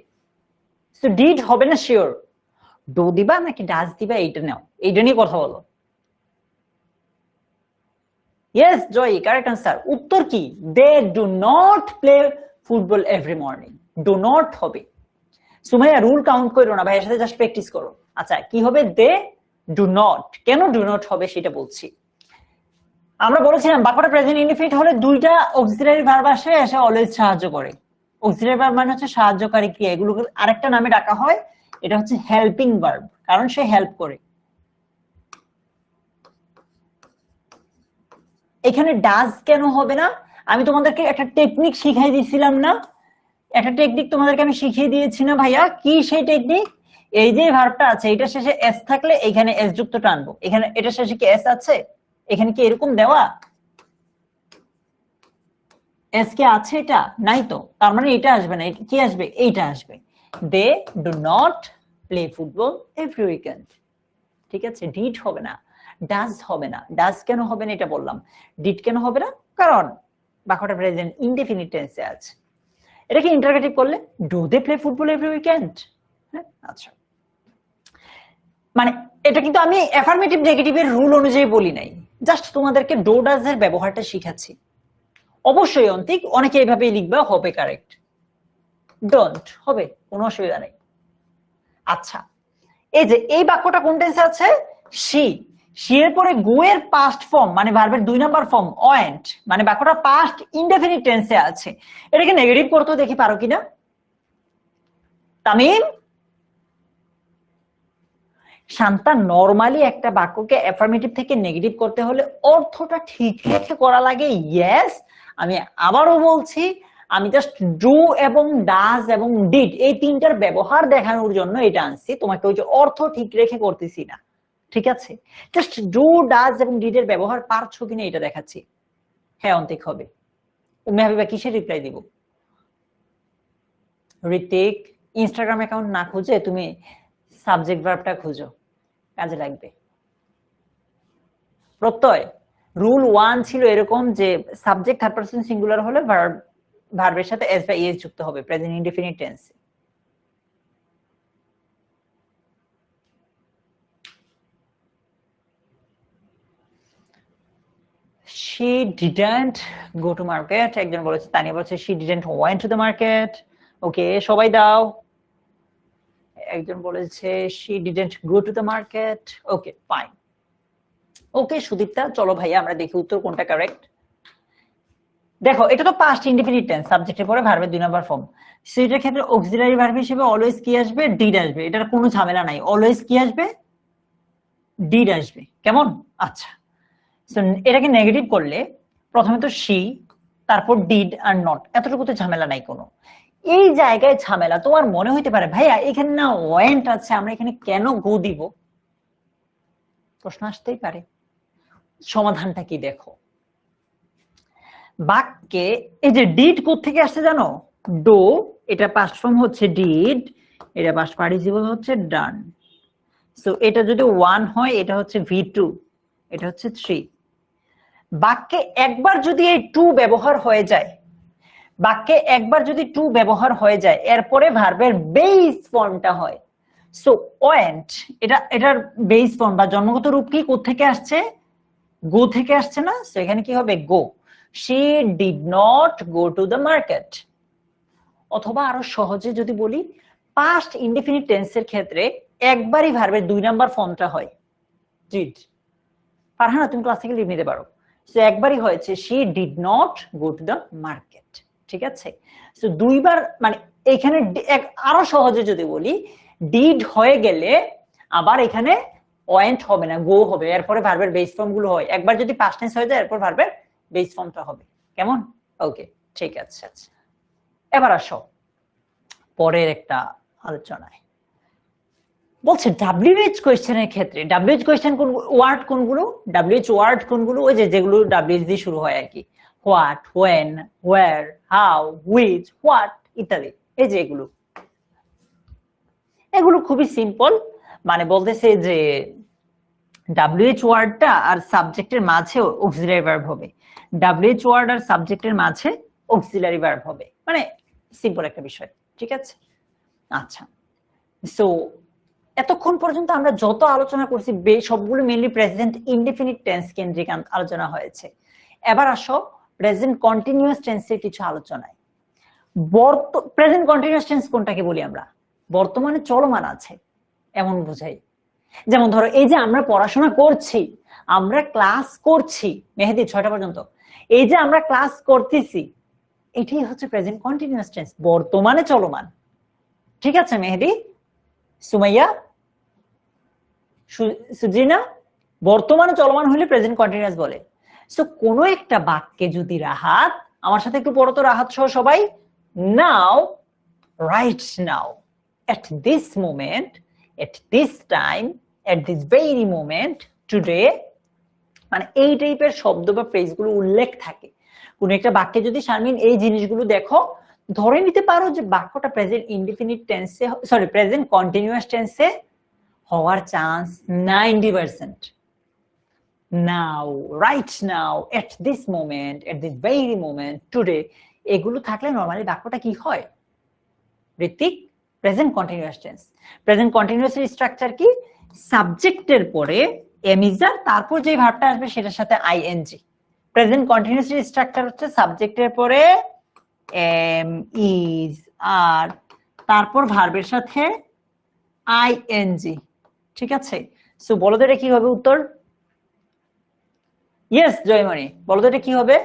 Speaker 1: সো ডিড হবে না শিওর। ডু দিবা নাকি ডাজ দিবা এইটা নাও, এইটা নিয়ে কথা বলো। Yes Joy, correct answer. উত্তর কি? They do not play football every morning. Do not হবে। সুমাইয়া রুল কাউন্ট করো না, ভাইয়ের সাথে জাস্ট প্র্যাকটিস করো। আচ্ছা কি হবে? They do not. কেন ডু নট হবে সেটা বলছি। আমরা বলেছিলাম বাক্যটা প্রেজেন্ট ইনডিফিনিট হলে দুইটা অক্সিলারি ভার্ব আসে, এসে অলওয়েজ সাহায্য করে। অক্সিলারি ভার্ব মানে হচ্ছে সাহায্যকারী ক্রিয়া, এগুলোকে আরেকটা নামে ডাকা হয়, এটা হচ্ছে হেল্পিং ভার্ব, কারণ সে হেল্প করে। এখানে ডাজ কেন হবে না? আমি তোমাদেরকে একটা টেকনিক শিখাই দিয়েছিলাম না? একটা টেকনিক তোমাদেরকে আমি শিখিয়ে দিয়েছি না ভাইয়া? কি সেই টেকনিক? এই যে ভার্বটা আছে এটা শেষে এস থাকলে এখানে এস যুক্ত টানবো, এখানে এটা শেষে কি এস আছে? এখানে কি এরকম দেওয়া এস কে আছে? এটা নাই তো, তার মানে এটা আসবে না, কি আসবে? এইটা আসবে। They do not play football every weekend. ঠিক আছে, ডিড হবে না, ডাজ হবে না। ডাজ কেন হবে না এটা বললাম। ডিড কেন হবে না? কারণ বাক্যটা প্রেজেন্ট ইনডেফিনিট টেন্সে আছে। এটাকে ইন্টারগেটিভ করলে do they play football every weekend. হ্যাঁ আচ্ছা, মানে এটা কিন্তু আমি অ্যাফার্মেটিভ নেগেটিভের রুল অনুযায়ী বলি নাই, জাস্ট তোমাদেরকে ডু ডাজ এর ব্যবহারটা শিখাচ্ছি। অবশ্যই অন্তিক অনেকে এইভাবেই লিখবা, হবে কারেক্ট। ডোন্ট হবে, কোনো অসুবিধা নেই। আচ্ছা এই যে এই বাক্যটা কোন টেন্সে আছে? শি। শি এর পরে গো এর পাস্ট ফর্ম মানে ভার্বের 2 নাম্বার ফর্ম ওয়েন্ট, মানে বাক্যটা পাস্ট ইনডেফিনিট টেন্সে আছে। এটাকে নেগেটিভ করতে দেখি পারো কিনা। তামিম, শান্তা, নরমালি একটা বাক্যকে অ্যাফার্মেটিভ থেকে নেগেটিভ করতে হলে অর্থটা ঠিক রেখে করা লাগে। ইয়েস, আমি আবারও বলছি, আমি জাস্ট ডু এবং ডাজ এবং ডিড এই তিনটার ব্যবহার দেখানোর জন্য এটা আনছি, তোমাকে ওই যে অর্থ ঠিক রেখে করতেছি না। ঠিক আছে, জাস্ট ডু ডাজ এবং ডিড এর ব্যবহার পারছো কিনা এটা দেখাচ্ছি। হ্যাঁ অন্তিক হবে। উম্মে হাবিবা কিসের রিপ্লাই দিব? ঋতিক, ইনস্টাগ্রাম অ্যাকাউন্ট না খুঁজে তুমি সাবজেক্ট ভার্বটা খুঁজো, কাজে লাগবে। প্রত্যয় রুল 1 ছিল এরকম যে সাবজেক্ট থার্ড পারসন সিঙ্গুলার হলে ভার্বের সাথে এস বা ইএস যুক্ত হবে present indefinite tense. she didn't go to market, একজন বলেছে, তানিয়া বলেছে she didn't went to the market। ওকে সবাই দাও। একজন বলেছে she didn't go to the market। Okay fine. Okay Sudipta, চলো ভাইয়া আমরা দেখি উত্তর কোনটা কারেক্ট। দেখো এটা তো পাস্ট ইনডেফিনিট টেন্স, সাবজেক্টের পরে ভার্বের 2 নাম্বার ফর্ম, সেটার ক্ষেত্রে অক্সিলারি ভার্ব হিসেবে অলওয়েজ কি আসবে? ডিড আসবে। এটার কোনো ঝামেলা নাই, অলওয়েজ কি আসবে? ডিড আসবে। কেমন? আচ্ছা, সো এটাকে নেগেটিভ করলে প্রথমে তো শি, তারপর ডিড আর নট, এতটুকুতে ঝামেলা নাই কোনো। এই জায়গায় ঝামেলা তোমার মনে হইতে পারে ভাইয়া এখানে না ওয়েন্ট আছে, আমরা এখানে কেন গো দিব? প্রশ্ন আসতেই পারে। সমাধানটা কি দেখো, বাক্যে এই যে ডিড কোথা থেকে আসছে জানো? ডো, এটা পাস্ট ফর্ম হচ্ছে ডিড, এটা পাস্ট পার্টিসিপল হচ্ছে ডান। সো এটা যদি 1 হয় এটা হচ্ছে V2, এটা হচ্ছে 3। বাক্যে একবার যদি এই টু ব্যবহার হয়ে যায়, বাক্যে একবার যদি টু ব্যবহার হয়ে যায় এরপরে ভার্বের বেস ফর্মটা হয়। সো ওয়েন্ট, এটার বেস ফর্ম বা জন্মগত রূপ কি কোথা থেকে আসছে? গো থেকে আসছে না? সো এখানে কি হবে? গো। she did not go to the market। অথবা আরো সহজে যদি বলি, পাস্ট ইনডেফিনিট টেন্সের ক্ষেত্রে একবারই ভার্বের 2 নাম্বার ফর্মটা হয় ডিড। ফারহানা তুমি ক্লাস থেকে লিভ নিতে পারো। সো একবারই হয়েছে she did not go to the market। ঠিক আছে, সো দুইবার মানে এখানে আরো সহজে যদি বলি, ডিড হয়ে গেলে আবার এখানে ওয়েন্ট হবে না, গো হবে, এরপরে ভার্বের বেস ফর্ম গুলো হয়। একবার যদি পাস্ট টেন্স হয়ে যায় এরপর ভার্বের বেস ফর্মটা হবে। কেমন? ওকে, ঠিক আছে। এবার আসো পরের একটা আলোচনায়। বলছে WH কোয়েশ্চেনের ক্ষেত্রে WH কোয়েশ্চেন কোন ওয়ার্ড কোনগুলো, WH ওয়ার্ড কোনগুলো, ওই যেগুলো WH দিয়ে শুরু হয় আর কি, what, when, where, how, which, what ইত্যাদি। এই যে এগুলো খুবই সিম্পল, মানে বলতেছে যে WH ওয়ার্ডটা আর সাবজেক্টের মাঝে অক্সিলারি ভার্ব হবে, WH ওয়ার্ড আর সাবজেক্টের মাঝে অক্সিলারি ভার্ব হবে, মানে সিম্পল একটা বিষয়। ঠিক আছে, আচ্ছা। সো এতক্ষণ পর্যন্ত আমরা যত আলোচনা করছি সবগুলো মেইনলি প্রেজেন্ট ইনডেফিনিট টেন্স কেন্দ্রিক আলোচনা হয়েছে। এবার আসো প্রেজেন্ট কন্টিনিউয়াস টেন্সের কিছু আলোচনায়। প্রেজেন্ট কন্টিনিউয়াস টেন্স কোনটাকে বলি আমরা? বর্তমানে চলমান আছে এমন বোঝাই। যেমন ধরো এই যে আমরা পড়াশোনা করছি, আমরা ক্লাস করছি, মেহেদি 6টা পর্যন্ত, এই যে আমরা ক্লাস করতেছি, এটাই হচ্ছে প্রেজেন্ট কন্টিনিউয়াস টেন্স, বর্তমানে চলমান। ঠিক আছে মেহেদি, সুমাইয়া, সুজিনা, বর্তমানে চলমান হলে প্রেজেন্ট কন্টিনিউয়াস বলে। সো কোনো একটা বাক্যে যদি রাহাত, আমার সাথে একটু পড়ো তো রাহাত সহ সবাই, now, right now, at this moment, at this time, at this very moment, today, মানে এই টাইপের শব্দ বা ফ্রেজগুলো উল্লেখ থাকে কোন একটা বাক্যে। যদি শারমিন এই জিনিসগুলো দেখো, ধরে নিতে পারো যে বাক্যটা প্রেজেন্ট ইনডিফিনিট টেন্সে, সরি প্রেজেন্ট কন্টিনিউয়াস টেন্সে হওয়ার chance 90%। Now, right now, at this moment, at this very moment, today, এগুলো থাকলে নরমালি বাক্যটা কি হয় Ritwik? Present continuous tense. Present continuous এর স্ট্রাকচার কি? সাবজেক্টের পরে এমিজার, তারপর যে ভার্বটা আসবে সেটার সাথে আইএনজি। প্রেজেন্ট কন্টিনিউয়াস এর স্ট্রাকচার হচ্ছে সাবজেক্টের পরে এম, ইজ, আর, তারপর ভার্বের সাথে আইএনজি। ঠিক আছে, সো বলো তো এটা কি হবে উত্তর? ইয়েস জয়মণি, বলো তো এটা কি হবে?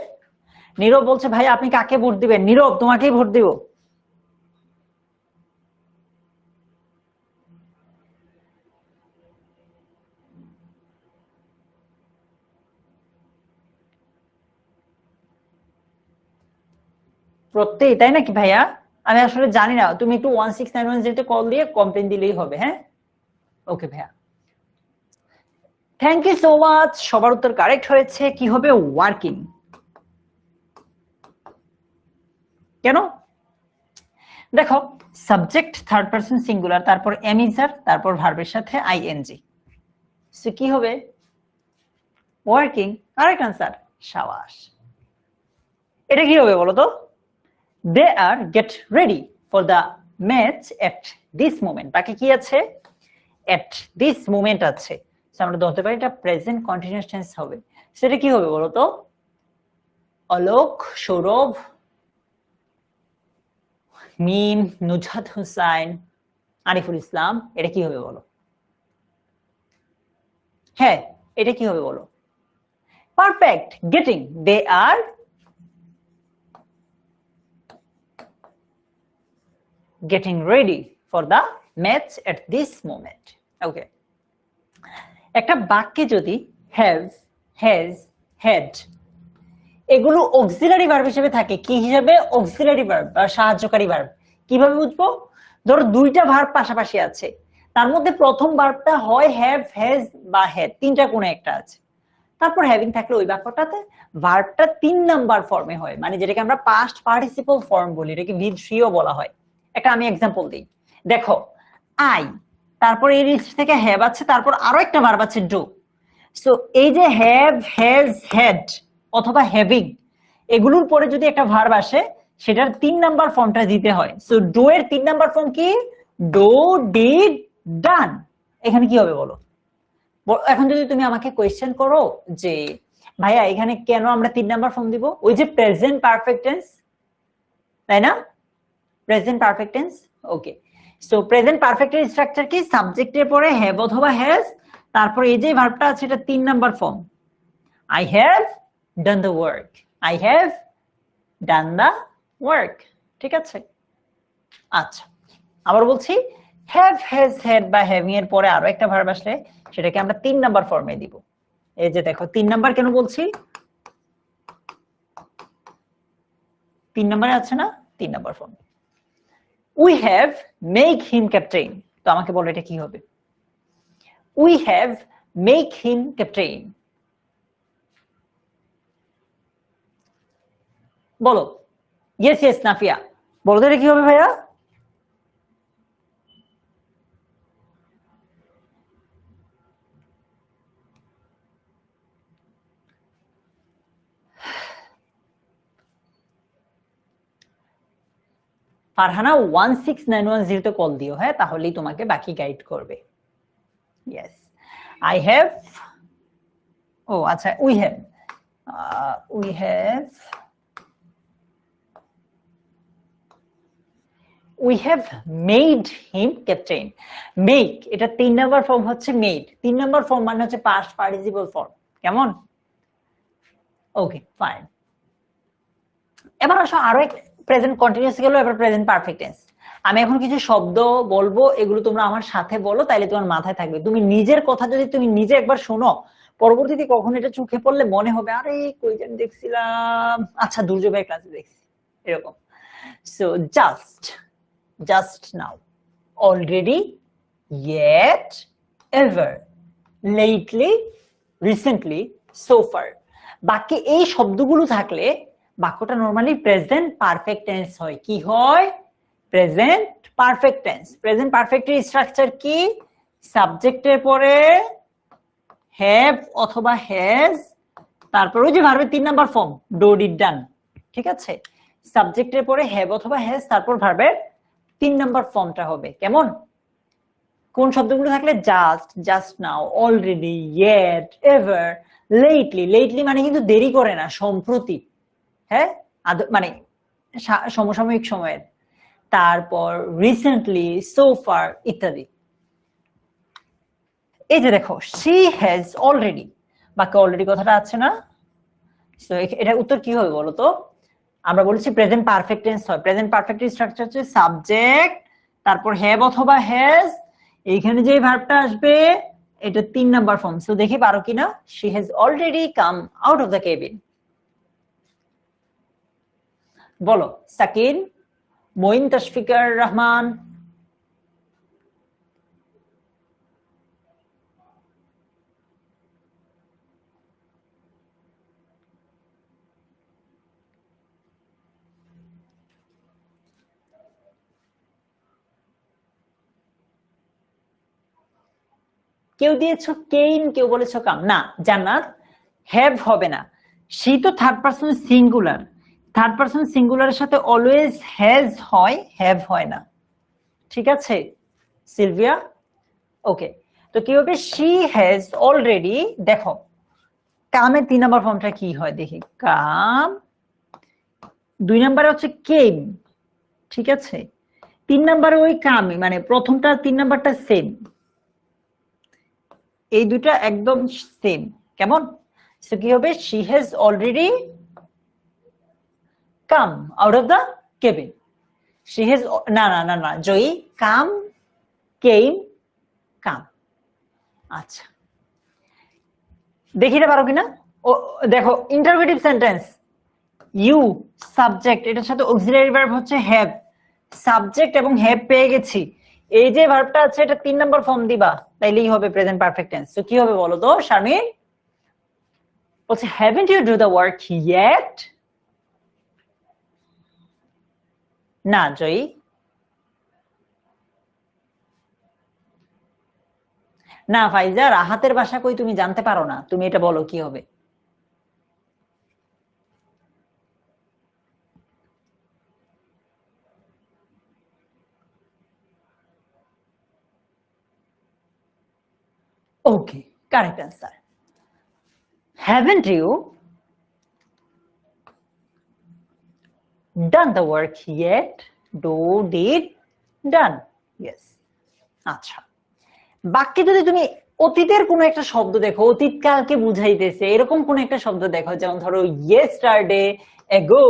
Speaker 1: নীরব বলছে ভাই আপনি কাকে ভোট দিবেন? নীরব, তোমাকেই ভোট দিব। প্রত্যেক, তাই নাকি ভাইয়া? আমি আসলে জানি না, তুমি একটু 1691 কল দিয়ে কমপ্লেন দিলেই হবে। হ্যাঁ, ওকে ভাইয়া, থ্যাংক ইউ সো মাচ। সবার উত্তর কারেক্ট হয়েছে। কি হবে? ওয়ার্কিং। কেন? দেখো সাবজেক্ট থার্ড পারসন সিঙ্গুলার, তারপর এমিজার, তারপর ভার্বের সাথে আইএনজি, সো কি হবে? ওয়ার্কিং। কারেক্ট আনসার, শাবাশ। এটা কি হবে বলো তো? They are get ready for the match at this moment. বাকি কি আছে? এট দিস মোমেন্ট আছে, আমরা ধরতে পারি এটা প্রেজেন্ট কন্টিনিউয়াস টেন্স হবে। সেটা কি হবে বলো তো? অলোক, সৌরভ, মিম, নুজহাত হুসাইন, আরিফুল ইসলাম, এটা কি হবে বলো? হ্যাঁ, এটা কি হবে বলো? Perfect, getting. They are getting ready for the match at this moment. Okay, একটা বাক্যে যদি have, has, had এগুলো অক্সিলারি ভার্ব হিসেবে থাকে, কি হিসেবে? অক্সিলারি ভার্ব বা সাহায্যকারী ভার্ব। কিভাবে বুঝবো? ধরো দুইটা ভার্ব পাশাপাশি আছে, তার মধ্যে প্রথম ভার্বটা হয় হ্যাভ, হ্যাজ বা হ্যাড, তিনটা কোনো একটা আছে। তারপর হ্যাভিং থাকলে ওই বাক্যটাতে ভার্বটা 3 নাম্বার ফর্মে হয়, মানে যেটাকে আমরা পাস্ট পার্টিসিপল ফর্ম বলি, এটাকে ভিড থ্রিও বলা হয়। একটা আমি এক্সাম্পল দিই, দেখো আই, তারপর এই লিস্ট থেকে হ্যাভ আছে, তারপর আরো একটা ভার্ব আছে ডু। সো এই যে হ্যাভ, হ্যাজ, হ্যাড অথবা হ্যাভিং, এগুলোর পরে যদি একটা ভার্ব আসে সেটার 3 নাম্বার ফর্মটা দিতে হয়। সো ডু এর 3 নাম্বার ফর্ম কি? ডু, ডিড, ডান। এখানে কি হবে বলো? এখন যদি তুমি আমাকে কোয়েশ্চেন করো যে ভাইয়া এখানে কেন আমরা 3 নাম্বার ফর্ম দিব? ওই যে প্রেজেন্ট পারফেক্ট টেন্স, তাই না? Present perfect tense. Okay, so present perfect এর স্ট্রাকচার কি? সাবজেক্টের পরে হ্যাভ অথবা হ্যাজ, তারপর এই যে ভার্বটা আছে এটা 3 number form. I have done the work, I have done the work. ঠিক আছে, আচ্ছা, আবার বলছি, হ্যাভ, হ্যাজ, হ্যাড বা হ্যাভিং এর পরে আরো একটা ভার্ব আসলে সেটাকে আমরা 3 নাম্বার ফর্মে দিব। এই যে দেখো 3 নাম্বার কেন বলছি, 3 নাম্বারে আছে না, 3 number form. We have make him captain, তো আমাকে বলো এটা কি হবে? We have make him captain, বলো। ইয়েস ইয়েস নাফিয়া, বলো তো এটা কি হবে ভাইয়া? ফারহানা 16910 তে কল দিও, হ্যাঁ, তাহলেই তোমাকে বাকি গাইড করবে। ইয়েস, আই হ্যাভ, ও আচ্ছা, we have, we have, we have made him captain. Make, এটা 3 নাম্বার ফর্ম হচ্ছে মেড। 3 নাম্বার ফর্ম মানে হচ্ছে পাস্ট পার্টিসিপল ফর্ম, কেমন? Okay fine. এবার আসো আরো এক প্রেজেন্ট কন্টিনিউয়াস গেল, এবার প্রেজেন্ট পারফেক্ট টেন্স। আমি এখন কিছু শব্দ বলবো, এগুলো তোমরা আমার সাথে বলো, তাইলে তোমার মাথায় থাকবে। তুমি নিজের কথা যদি তুমি নিজে একবার শোনো, পরবর্তীতে কখন এটা চোখে পড়লে মনে হবে আরে কই যেন দেখছিলাম, আচ্ছা দুর্যোগ ভাই ক্লাসে দেখছি, এরকম। So just, just now, already, yet, ever, lately, recently, so far। বাকি এই শব্দগুলো থাকলে বাক্যটা নরমালি প্রেজেন্ট পারফেক্ট টেন্স হয়। কি হয়? Present perfect tense. প্রেজেন্ট পারফেক্টের স্ট্রাকচার কি? সাবজেক্টের পরে হ্যাভ অথবা হ্যাজ, তারপর ওই যে ভার্বের 3 নাম্বার ফর্ম ডু, ডিড, ডান, ঠিক আছে? সাবজেক্টের পরে হ্যাভ অথবা হ্যাজ, তারপর ভার্বের 3 নাম্বার ফর্মটা হবে কেমন? কোন শব্দগুলো থাকলে? Just, just now, already, yet, ever, lately. Lately মানে কিন্তু দেরি করে না, সম্প্রতি, হ্যাঁ, মানে সমসাময়িক সময়ের। তারপর রিসেন্টলি, সো ফার ইত্যাদি। এই যে দেখো, শি হ্যাজ অলরেডি, বাকি অলরেডি কথাটা আছে না? তো এটা উত্তর কি হবে বলো তো? আমরা বলেছি প্রেজেন্ট পারফেক্ট টেন্স হয়। প্রেজেন্ট পারফেক্ট স্ট্রাকচার হচ্ছে সাবজেক্ট, তারপর হ্যাভ অথবা হ্যাজ, এইখানে যে ভার্বটা আসবে এটা 3 নাম্বার ফর্ম। সো দেখি পারো কিনা। She has already come out of the cabin, বলো। সাকিন, মঈন, তাশফিকার রহমান, কেউ দিয়েছো কেইন, কেউ বলেছো কাম। না জান্নাত, হ্যাভ হবে না। সি তো third person singular, third person সিঙ্গুলারের সাথে অলওয়েজ হ্যাজ হয়, হ্যাভ হয় না, ঠিক আছে সিলভিয়া? ওকে, তো কি হবে? শি হ্যাজ অলরেডি, দেখো কামের 3 নাম্বার ফর্মটা কি হয় দেখি। কাম, 2 নাম্বারে হচ্ছে কেম, ঠিক আছে? 3 নাম্বারে ওই কামই, মানে প্রথমটা 3 নাম্বারটা সেম, এই দুটা একদম সেম, কেমন? সো কি হবে? She has already come out of the cabin. She has, না না না না জয়ী, কাম, কেম, কাম। আচ্ছা, দেখি এটা পারো কিনা। ও দেখো, ইন্টারোগেটিভ সেন্টেন্স, ইউ সাবজেক্ট, এটার সাথে অক্সিলারি ভার্ব হচ্ছে হ্যাভ, সাবজেক্ট এবং হ্যাভ পেয়ে গেছি। এই যে ভার্বটা আছে এটা 3 নাম্বার ফর্ম দিবা, তাইলেই হবে প্রেজেন্ট পারফেক্ট টেন্স। তো কি হবে বলো তো শারমিন? বলছে haven't you do the work yet? না জয়ী, না ফাইজা, রাহাতের বাসা কই তুমি জানতে পারো না, তুমি এটা বলো কি হবে? Okay, correct answer. Haven't you done the work yet? Do, did, done, yes। আচ্ছা, বাক্যে যদি তুমি অতীতের কোন একটা শব্দ দেখো, অতীতকালকে বুঝাইতেছে এরকম কোন একটা শব্দ দেখো, যেমন ধরো yesterday, ago,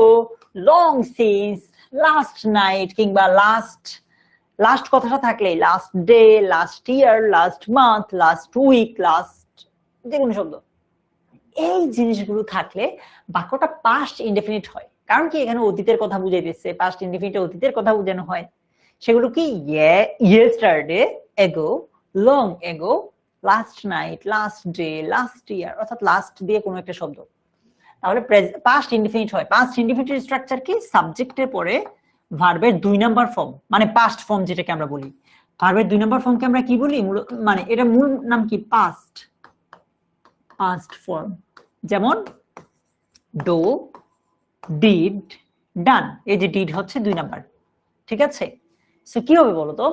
Speaker 1: long since, last night কিংবা লাস্ট কথাটা থাকলে last day, last year, last month, last week, last যে কোনো শব্দ, এই জিনিসগুলো থাকলে বাক্যটা পাস্ট ইনডেফিনিট হয়। কারণ কি এখানে অতীতের কথা বুঝাইতেছে, পাস্ট ইনডেফিনিটে অতীতের কথা বোঝানো হয়। সেগুলো কি yesterday, ago, long ago, last night, last day, last ইয়ার, অর্থাৎ লাস্ট দিয়ে কোনো একটা শব্দ। তাহলে পাস্ট ইনডেফিনিট হয়। পাস্ট ইনডেফিনিটের স্ট্রাকচার কি? সাবজেক্টের পরে ভার্বের 2 নাম্বার ফর্ম, মানে পাস্ট ফর্ম যেটাকে আমরা বলি। ভার্বের 2 নাম্বার ফর্মকে আমরা কি বলি? মানে এটা মূল নাম কি? Past form. যেমন ডো, ডিড, ডান। এই যে ডিড হচ্ছে 2 নাম্বার, ঠিক আছে? সো কি হবে বলো তো?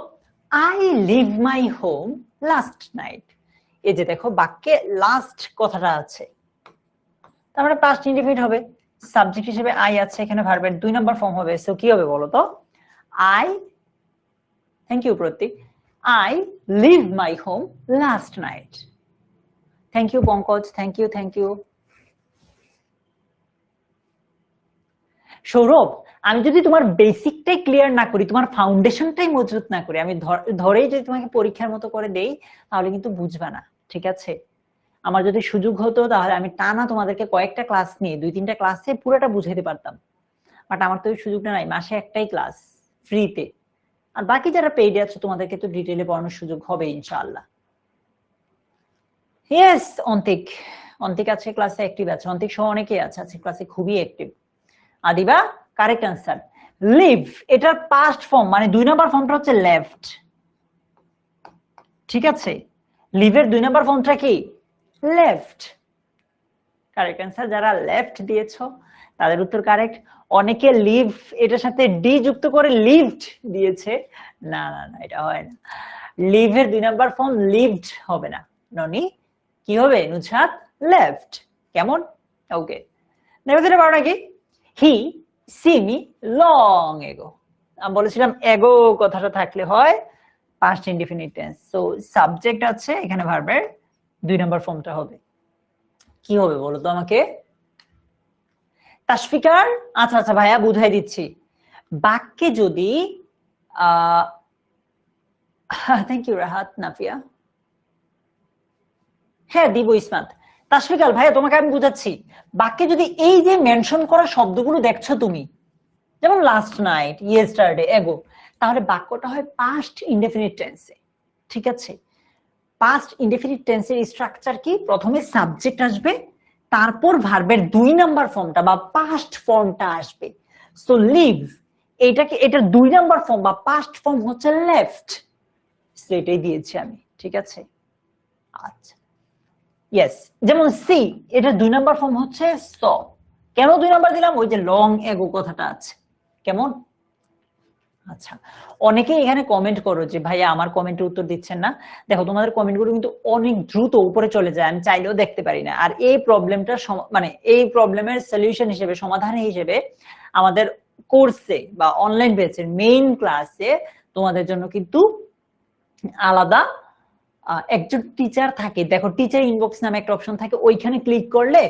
Speaker 1: I leave my home last night. এই যে দেখো বাক্যে লাস্ট কথাটা আছে, তার মানে পাস্ট ইনডেফিনিট হবে। সাবজেক্ট হিসেবে আই আছে, এখানে ভার্বের 2 নাম্বার ফর্ম হবে। সো কি হবে বলো তো? I, thank you Pratik, I leave my home last night. Thank you Pankaj, thank you. Sourav, আমি যদি তোমার বেসিকটাই ক্লিয়ার না করি, তোমার ফাউন্ডেশনটাই মজবুত না করি, আমি ধরেই যদি তোমাকে পরীক্ষার মতো করে দেই, তাহলে কিন্তু বুঝবা না, ঠিক আছে? আমার যদি সুযোগ হতো তাহলে আমি টানা তোমাদেরকে কয়েকটা ক্লাস নিয়ে 2-3টা ক্লাসে পুরোটা বুঝাইতে পারতাম, বাট আমার তো ওই সুযোগটা নাই। মাসে একটাই ক্লাস ফ্রিতে, আর বাকি যারা পেইডে আছে তোমাদেরকে তো ডিটেইলে পড়ানোর সুযোগ হবে ইনশাআল্লাহ। ইয়েস, অন্তিক আছে ক্লাসে, অ্যাক্টিভ আছে। অন্তিক সহ অনেকেই আছে ক্লাসে, খুবই active. Adiba, correct answer. Leave, এটার পাস্ট ফর্ম মানে 2 নাম্বার ফর্মটা হচ্ছে লেফট, ঠিক আছে? লিভের 2 নাম্বার ফর্মটা কি? লেফট। Correct answer. যারা লেফট দিয়েছো তাদের উত্তর কারেক্ট। অনেকে লিভ এটার সাথে ডি যুক্ত করে লিভড দিয়েছে, না, এটা হয় না। লিভের 2 নাম্বার ফর্ম লিভড হবে না, ননি কি হবে? নুছাত, লেফট। কেমন? ওকে, নেবে দিতে পারো নাকি? He see me long ago. আমি বলেছিলাম এগো কথাটা থাকলে হয় past indefinite tense. So subject আছে, এখানে ভার্বের 2 নাম্বার ফর্মটা হবে। কি হবে বলো তো আমাকে? তাশফিকার, আচ্ছা ভাইয়া বুঝাই দিচ্ছি। বাক্যে যদি থ্যাংক ইউ রাহাত, নাফিয়া, হ্যাঁ দিব ইসমাত। তাশফিকাল ভাইয়া তোমাকে আমি বুঝাচ্ছি। বাক্যে যদি এই যে মেনশন করা শব্দগুলো দেখছো তুমি, যেমন লাস্ট নাইট, ইয়েস্টারডে, এগো, তাহলে বাক্যটা হয় পাস্ট ইনডেফিনিট টেন্সে, ঠিক আছে? পাস্ট ইনডেফিনিট টেন্সের স্ট্রাকচার কি? প্রথমে সাবজেক্ট আসবে, তারপর ভার্বের 2 নাম্বার ফর্মটা বা পাস্ট ফর্মটা আসবে। সো লিভ, এটার 2 নাম্বার ফর্ম বা পাস্ট ফর্ম হচ্ছে লেফট। সেটাই দিয়েছি আমি, ঠিক আছে? আচ্ছা, ইয়েস। যেমন সি, এটার 2 নাম্বার ফর্ম হচ্ছে স। কেন 2 নাম্বার দিলাম? ওই যে লং এগো কথাটা আছে। কেমন? আচ্ছা, অনেকেই এখানে কমেন্ট করো যে ভাইয়া আমার কমেন্টের উত্তর দিচ্ছেন না। দেখো তোমাদের কমেন্টগুলো কিন্তু অনেক দ্রুত উপরে চলে যায়, আমি চাইলেও দেখতে পারি না। আর এই প্রবলেমটা মানে এই প্রবলেমের সলিউশন হিসেবে, সমাধান হিসেবে আমাদের কোর্সে বা অনলাইন ব্যাচের মেইন ক্লাসে তোমাদের জন্য কিন্তু আলাদা একজন টিচার থাকে। দেখো টিচার ইনবক্স নামে একটা অপশন থাকে, ওইখানে ক্লিক করলে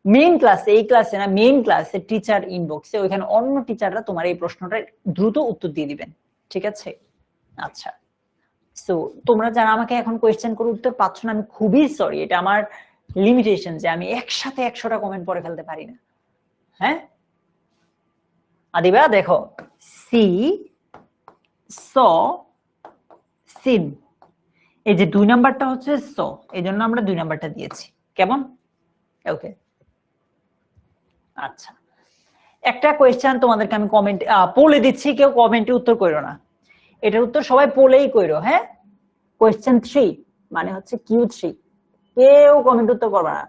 Speaker 1: মেইন ক্লাসে, এই ক্লাসে না, মেইন ক্লাসে টিচার ইনবক্সে ওইখানে অন্য টিচাররা তোমার এই প্রশ্নটা দ্রুত উত্তর দিয়ে দিবেন, ঠিক আছে? আচ্ছা, সো তোমরা যারা আমাকে এখন কোয়েশ্চেন করে উত্তর পাচ্ছ না, আমি খুবই সরি, এটা আমার লিমিটেশন যে আমি একসাথে 100টা কমেন্ট পড়ে ফেলতে পারি না। হ্যাঁ আদিবা, দেখো সি, স, সিন, এই যে 2 নাম্বারটা হচ্ছে স, এই জন্য আমরা 2 নাম্বারটা দিয়েছি। কেমন? ওকে, আচ্ছা। একটা কোয়েশ্চেন তোমাদেরকে আমি কমেন্ট পোলে দিচ্ছি, কেউ কমেন্টে উত্তর কইরো না, এটার উত্তর সবাই পোলেই কইরো। হ্যাঁ, কোয়েশ্চেন 3 মানে হচ্ছে Q3, কেউ কমেন্ট উত্তর করবে না।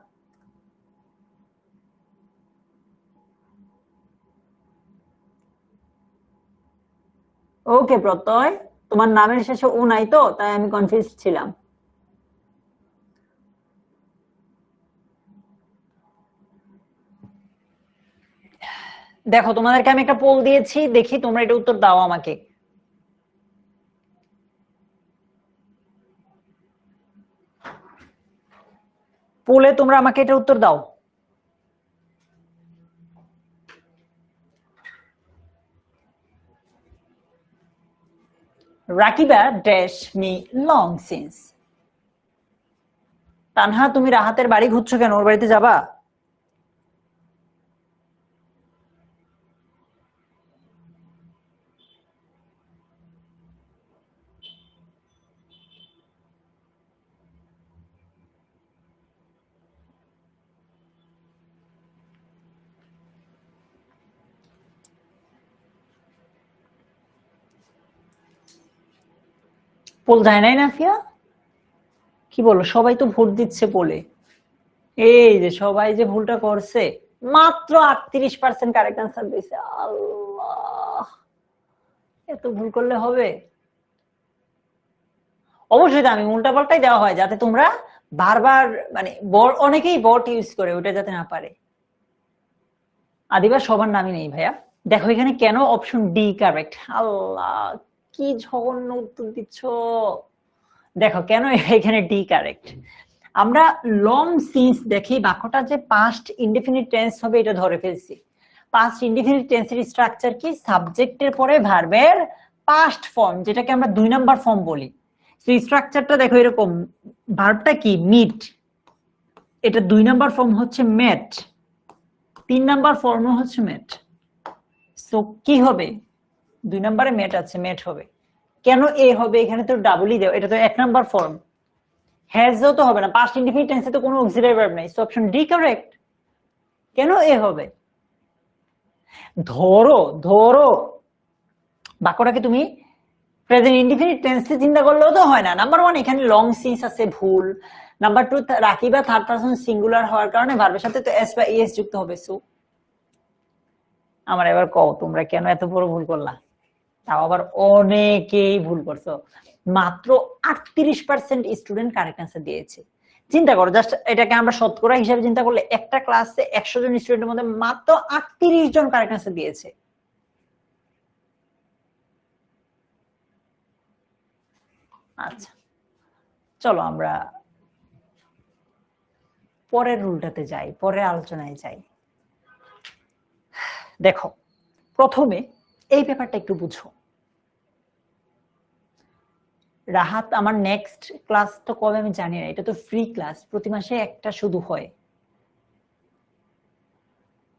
Speaker 1: ওকে প্রত্যয়, তোমার নামের শেষে ও নাই তো, তাই আমি কনফিউজ ছিলাম। দেখো তোমাদেরকে আমি একটা পোল দিয়েছি, দেখি তোমরা এটা উত্তর দাও আমাকে। পোলে তোমরা আমাকে এটা উত্তর দাও। Rakiba dash me long since. Tanha তুমি রাহাতের বাড়ি ঘুরছো কেন, ওর বাড়িতে যাবা? পোল যায় নাই নাফিয়া? কি বলো, সবাই তো ভোট দিচ্ছে পোলে। এই যে সবাই যে ভুলটা করছে, মাত্র 38% কারেক্ট আনসার দিয়েছে। আল্লাহ, এত ভুল করলে হবে? অবশ্যই আমি উল্টা পাল্টাই দেওয়া হয় যাতে তোমরা বারবার মানে অনেকেই বট ইউজ করে, ওটা যাতে না পারে। আদিবা সবার নামই নেই ভাইয়া। দেখো এখানে কেন অপশন ডি কারেক্ট। আল্লাহ, কি জঘন্য উত্তর দিচ্ছ। দেখো কেন এখানে ডি কারেক্ট। আমরা লং সিন্স দেখি বাক্যটা যে পাস্ট ইনডেফিনিট টেন্স হবে এটা ধরে ফেলছি। পাস্ট ইনডেফিনিট টেন্সের স্ট্রাকচার কি? সাবজেক্টের পরে ভার্বের পাস্ট ফর্ম, যেটাকে আমরা 2 নাম্বার ফর্ম বলি। সেই স্ট্রাকচারটা দেখো এরকম, ভার্বটা কি? মিট, এটা 2 নাম্বার ফর্ম হচ্ছে মেট, 3 নাম্বার ফর্ম হচ্ছে মেট। সো কি হবে? 2 নাম্বারে মেট আছে, মেট হবে। কেন এ হবে? এখানে তো ডাবলই দেও, এটা তো 1 নাম্বার ফর্ম। হ্যাজও তো হবে না, পাস্ট ইনডিফিনিট টেন্সে তো কোনো অক্সিলারি ভার্ব নাই। So option D correct. কেন এ হবে? ধরো ধরো বাক্যটাকে তুমি প্রেজেন্ট ইনডিফিনিট টেন্সে চিন্তা করলেও তো হয় না। নাম্বার 1 এখানে লং সিন্স আছে, ভুল। Number 2 Rakiba third person singular হওয়ার কারণে ভার্বের সাথে তো এস বা ইএস যুক্ত হবে। সো আমার এবার কও তোমরা কেন এত বড় ভুল করলা? তাও আবার অনেকেই ভুল করছো। মাত্র 38% স্টুডেন্ট কারেক্ট অ্যান্সার দিয়েছে। চিন্তা করো, জাস্ট এটাকে আমরা শতকরা হিসাবে চিন্তা করলে একটা ক্লাসে 100 জন স্টুডেন্টের মধ্যে মাত্র 38 জন কারেক্ট অ্যান্সার দিয়েছে। আচ্ছা চলো আমরা পরের রুলটাতে যাই, পরের আলোচনায় যাই। দেখো প্রথমে এই ব্যাপারটা একটু বুঝো। রাহাত আমার নেক্সট ক্লাস তো কবে আমি জানি না, এটা তো ফ্রি ক্লাস, প্রতি মাসে একটা শুধু হয়।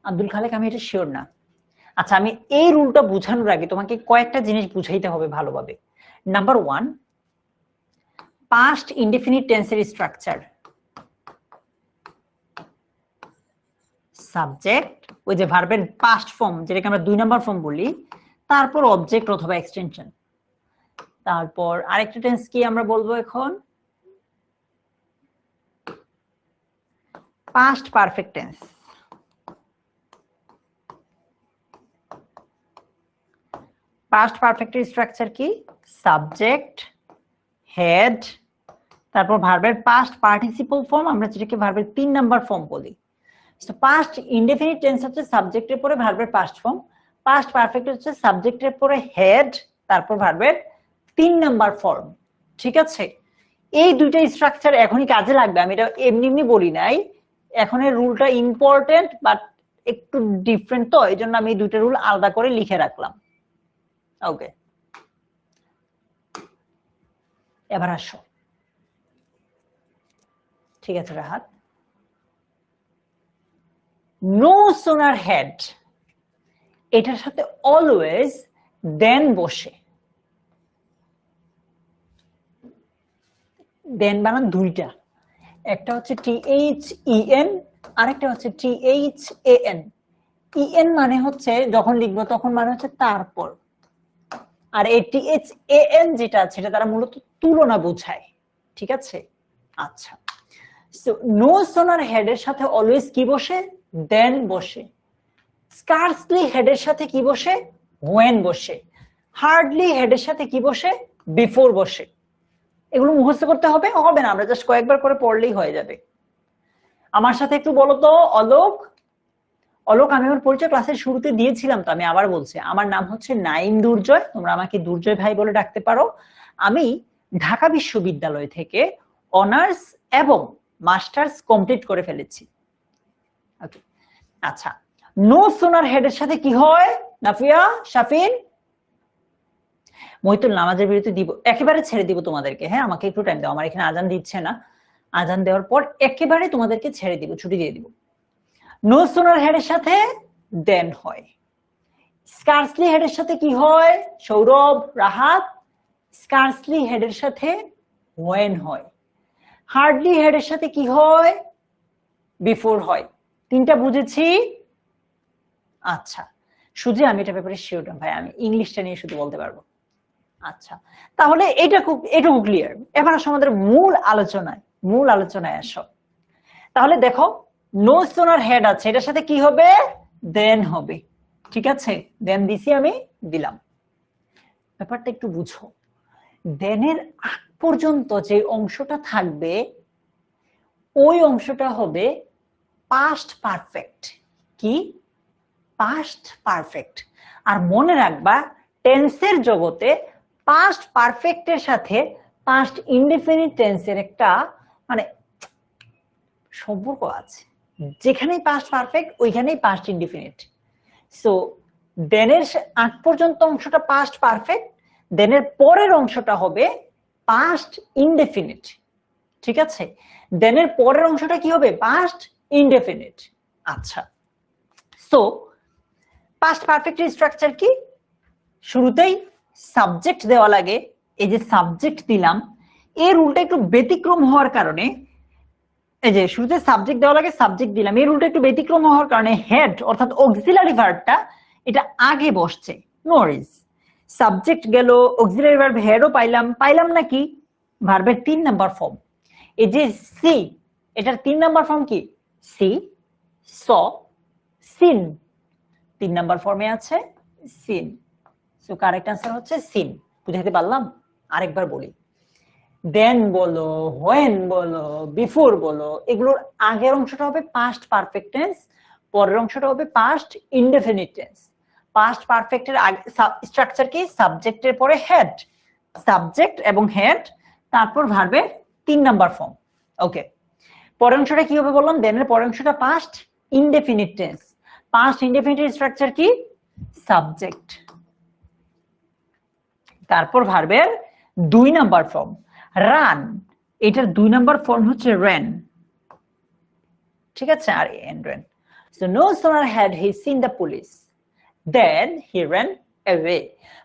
Speaker 1: আব্দুল খালেক আমি এটা শিওর না। আচ্ছা আমি এই রুলটা বোঝানোর আগে তোমাকে কয়েকটা জিনিস বুঝাইতে হবে ভালোভাবে। নাম্বার 1, পাস্ট ইনডেফিনিট টেন্সের স্ট্রাকচার। সাবজেক্ট, ওই যে ভার্বের পাস্ট ফর্ম যেটাকে আমরা 2 নাম্বার ফর্ম বলি, তারপর অবজেক্ট অথবা এক্সটেনশন। তারপর আরেকটা টেন্স কি আমরা বলবো এখন? Past perfect tense. পাস্ট পারফেক্টের স্ট্রাকচার কি? সাবজেক্ট, হেড, তারপর ভার্বের পাস্ট পার্টিসিপল ফর্ম, আমরা যেটাকে ভার্বের 3 নাম্বার ফর্ম বলি। সো পাস্ট ইনডেফিনিট টেন্স হচ্ছে সাবজেক্টের পরে ভার্বের পাস্ট ফর্ম, পাস্ট পারফেক্ট হচ্ছে সাবজেক্টের পরে হেড, তারপর ভার্বের 3 নাম্বার ফর্ম। ঠিক আছে, এই দুইটা স্ট্রাকচার এখনই কাজে লাগবে, আমি এটা এমনি এমনি বলি নাই। এখন এর রুলটা ইম্পর্টেন্ট বাট একটু ডিফারেন্ট, তো এই জন্য আমি এই দুইটা রুল আলাদা করে লিখে রাখলাম। ওকে, এবার আসো। ঠিক আছে রাহাত, নো সোনার হেড, এটার সাথে অলওয়েজ দেন বসে। দেন বানান দুইটা, একটা হচ্ছে THEN, আরেকটা হচ্ছে THAN। EN মানে হচ্ছে যখন লিখবো তখন মানে হচ্ছে তারপর, আর এই THAN যেটা আছে সেটা তারা মূলত তুলনা বোঝায়। ঠিক আছে, আচ্ছা। সো নো সোনার হেডের সাথে অলওয়েজ কি বসে? দেন বসে। স্কার্সলি হেডের সাথে কি বসে? when বসে। হার্ডলি হেডের সাথে কি বসে? বিফোর বসে। এগুলো মুখস্থ করতে হবে হবে না, আমরা জাস্ট কয়েকবার করে পড়লেই হয়ে যাবে। আমার সাথে একটু বলো তো অলোক। অলোক আমি আমার পরিচয় ক্লাসের শুরুতে দিয়েছিলাম, তো আমি আবার বলছি, আমার নাম হচ্ছে নাইম দুর্জয়, তোমরা আমাকে দুর্জয় ভাই বলে ডাকতে পারো। আমি ঢাকা বিশ্ববিদ্যালয় থেকে অনার্স এবং মাস্টার্স কমপ্লিট করে ফেলেছি। ওকে, আচ্ছা নো সোনার হেডের সাথে কি হয় নাফিয়া, শাফিন? মহিতুল নামাজের বিরতি দিব, একেবারে ছেড়ে দিব তোমাদেরকে। হ্যাঁ, আমাকে একটু টাইম দাও, আমার এখানে আজান দিচ্ছে না। আজান দেওয়ার পর একেবারে তোমাদেরকে ছেড়ে দিব, ছুটি দিয়ে দিব। নো সুনার হেডের সাথে দেন হয়। স্কার্সলি হেডের সাথে কি হয়? সৌরভ, রাহাত, স্কার্সলি হেডের সাথে ওয়েন হয়। হার্ডলি হেডের সাথে কি হয়? বিফোর হয়। তিনটা বুঝেছি? আচ্ছা, শুধু আমি এটা ব্যাপারে শিওর না ভাই, আমি ইংলিশটা নিয়ে শুধু বলতে পারবো। আচ্ছা, তাহলে এটুকু ক্লিয়ার। এবার আসো আমাদের মূল আলোচনায় আসো। তাহলে দেখো, নো সোনার হেড আছে, এটার সাথে কি হবে? দেন হবে। ঠিক আছে, দেন দিছি, আমি দিলাম। ব্যাপারটা একটু বুঝো। দেনের আগ পর্যন্ত যে অংশটা থাকবে ওই অংশটা হবে পাস্ট পারফেক্ট। কি? Past perfect. আর মনে রাখবা, টেন্সের জগতে পাস্ট পারফেক্টের সাথে পাস্ট ইনডেফিনিট টেন্সের একটা মানে সম্পর্ক আছে। যেখানেই পাস্ট পারফেক্ট ওইখানেই পাস্ট ইনডেফিনিট। সো দেনের আগ পর্যন্ত অংশটা পাস্ট পারফেক্ট, দেনের পরের অংশটা হবে পাস্ট ইনডেফিনিট। ঠিক আছে, দেনের পরের অংশটা কি হবে? Past indefinite. আচ্ছা, সো পাস্ট পারফেক্টের স্ট্রাকচার কি? শুরুতেই সাবজেক্ট দেওয়া লাগে। এই যে সাবজেক্ট দিলাম, এর রুলটা একটু ব্যতিক্রম হওয়ার কারণে, এই যে শুরুতে সাবজেক্ট দেওয়া লাগে, সাবজেক্ট দিলাম, এই রুলটা একটু ব্যতিক্রম হওয়ার কারণে হেড অর্থাৎ অক্সিলারি ভার্বটা এটা আগে বসছে। নো ওয়ারিজ, সাবজেক্ট গেল, অক্সিলারি ভার্ব হেডও পাইলাম নাকি? ভার্বের 3 নাম্বার ফর্ম। এই যে সি, এটার 3 নাম্বার ফর্ম কি? সি, স, সিন। 3 নাম্বার ফর্মে আছে সিন। সো কারেক্ট আনসার হচ্ছে সিন। বুঝাইতে পারলাম? আরেকবার বলি, দেন বলো, হোয়েন বলো, বিফোর বলো, এগুলোর আগের অংশটা হবে পাস্ট পারফেক্ট টেন্স, পরের অংশটা হবে পাস্ট ইনডেফিনিট টেন্স। পাস্ট পারফেক্টের স্ট্রাকচার কি? সাবজেক্টের পরে হেড, সাবজেক্ট এবং হেড, তারপর ভার্বের 3 নাম্বার ফর্ম। ওকে, পরের অংশটা কি হবে বললাম? দেনের পরের অংশটা past indefinite tense. Past indefinite structure কি? সাবজেক্ট, তারপর ভার্বের 2 নাম্বার ফর্ম। রান, এটার 2 নাম্বার ফর্ম হচ্ছে রেন। ঠিক আছে, R N ran. So no sooner had he seen the police then he ran away.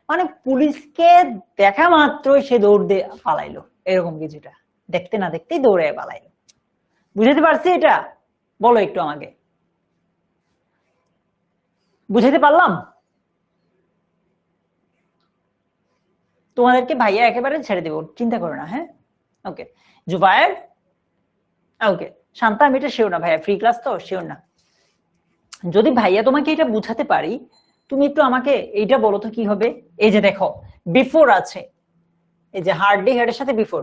Speaker 1: মানে পুলিশকে দেখা মাত্রই সে দৌড় দিয়ে পালাইলো, এরকম কিছুটা। দেখতে না দেখতেই দৌড়ে পালাইলো। বুঝাতে পারছি এটা? বলো একটু আমাকে, বুঝাতে পারলাম? তোমাদেরকে ভাইয়া একেবারে ছেড়ে দেবো, চিন্তা করো না। হ্যাঁ, ওকে। জুবায়ের, ওকে। শান্তা, আমি এটা শিওর না ভাইয়া, ফ্রি ক্লাস তো, শিওর না। যদি ভাইয়া তোমাকে এটা বুঝাতে পারি, তুমি একটু আমাকে এইটা বলো তো কি হবে? এই যে দেখো, বিফোর আছে, এই যে হার্ডলি হেডের সাথে বিফোর।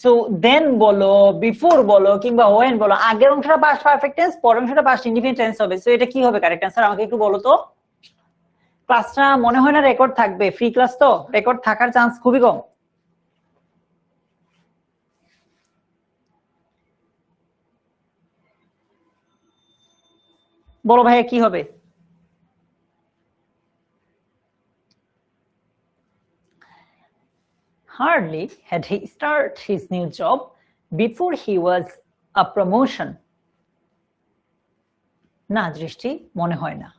Speaker 1: সো দেন বলো, বিফোর বলো, কিংবা ওয়েন বলো, আগের অংশটা পাস্ট পারফেক্ট টেন্স, পরের অংশটা পাস্ট ইনডিফিনিট টেন্স হবে। সো এটা কি হবে কারেক্ট আনসার? আমাকে একটু বলো তো। ক্লাসটা মনে হয় না রেকর্ড থাকবে, ফ্রি ক্লাস তো রেকর্ড থাকার চান্স খুবই কম। বলো ভাইয়া কি হবে? Hardly had he started his new job before he was a promotion. না দৃষ্টি, মনে হয় না।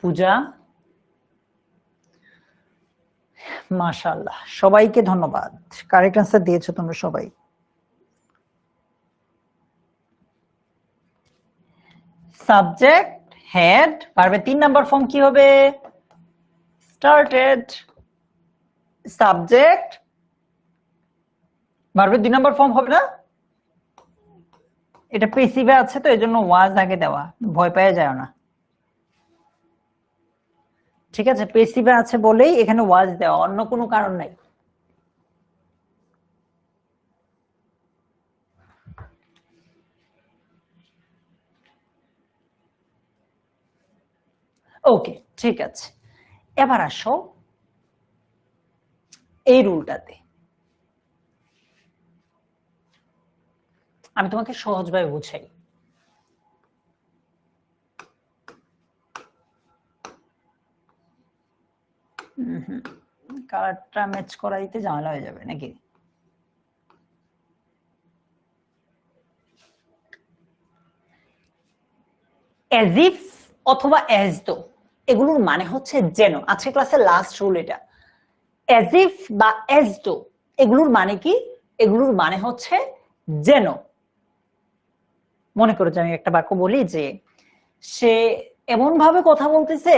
Speaker 1: পূজা, মাশাআল্লাহ, সবাইকে ধন্যবাদ, কারেক্ট আনসার দিয়েছো তোমরা সবাই। সাবজেক্ট, হেড, ভার্বের 3 নাম্বার ফর্ম কি হবে? স্টার্টেড। সাবজেক্ট, ভার্বের 2 নাম্বার ফর্ম হবে না? এটা পেসিভে আছে তো এজন্য ওয়াজ আগে দেওয়া, ভয় পেয়ে যায় না। ঠিক আছে, পেসিভে আছে বলেই এখানে ওয়াজ দেওয়া, অন্য কোনো কারণ নাই। ওকে, ঠিক আছে। এবার আসো এই রুলটাতে। আমি তোমাকে সহজভাবে বুঝাই। কালারটা ম্যাচ করা দিতে ঝামেলা হয়ে যাবে নাকি? as if অথবা as though এগুলোর মানে হচ্ছে যেন। আজকে ক্লাসের লাস্ট রুল এটা। as if বা as though এগুলোর মানে কি? এগুলোর মানে হচ্ছে যেন। মনে করো যে আমি একটা বাক্য বলি যে সে এমন ভাবে কথা বলতেছে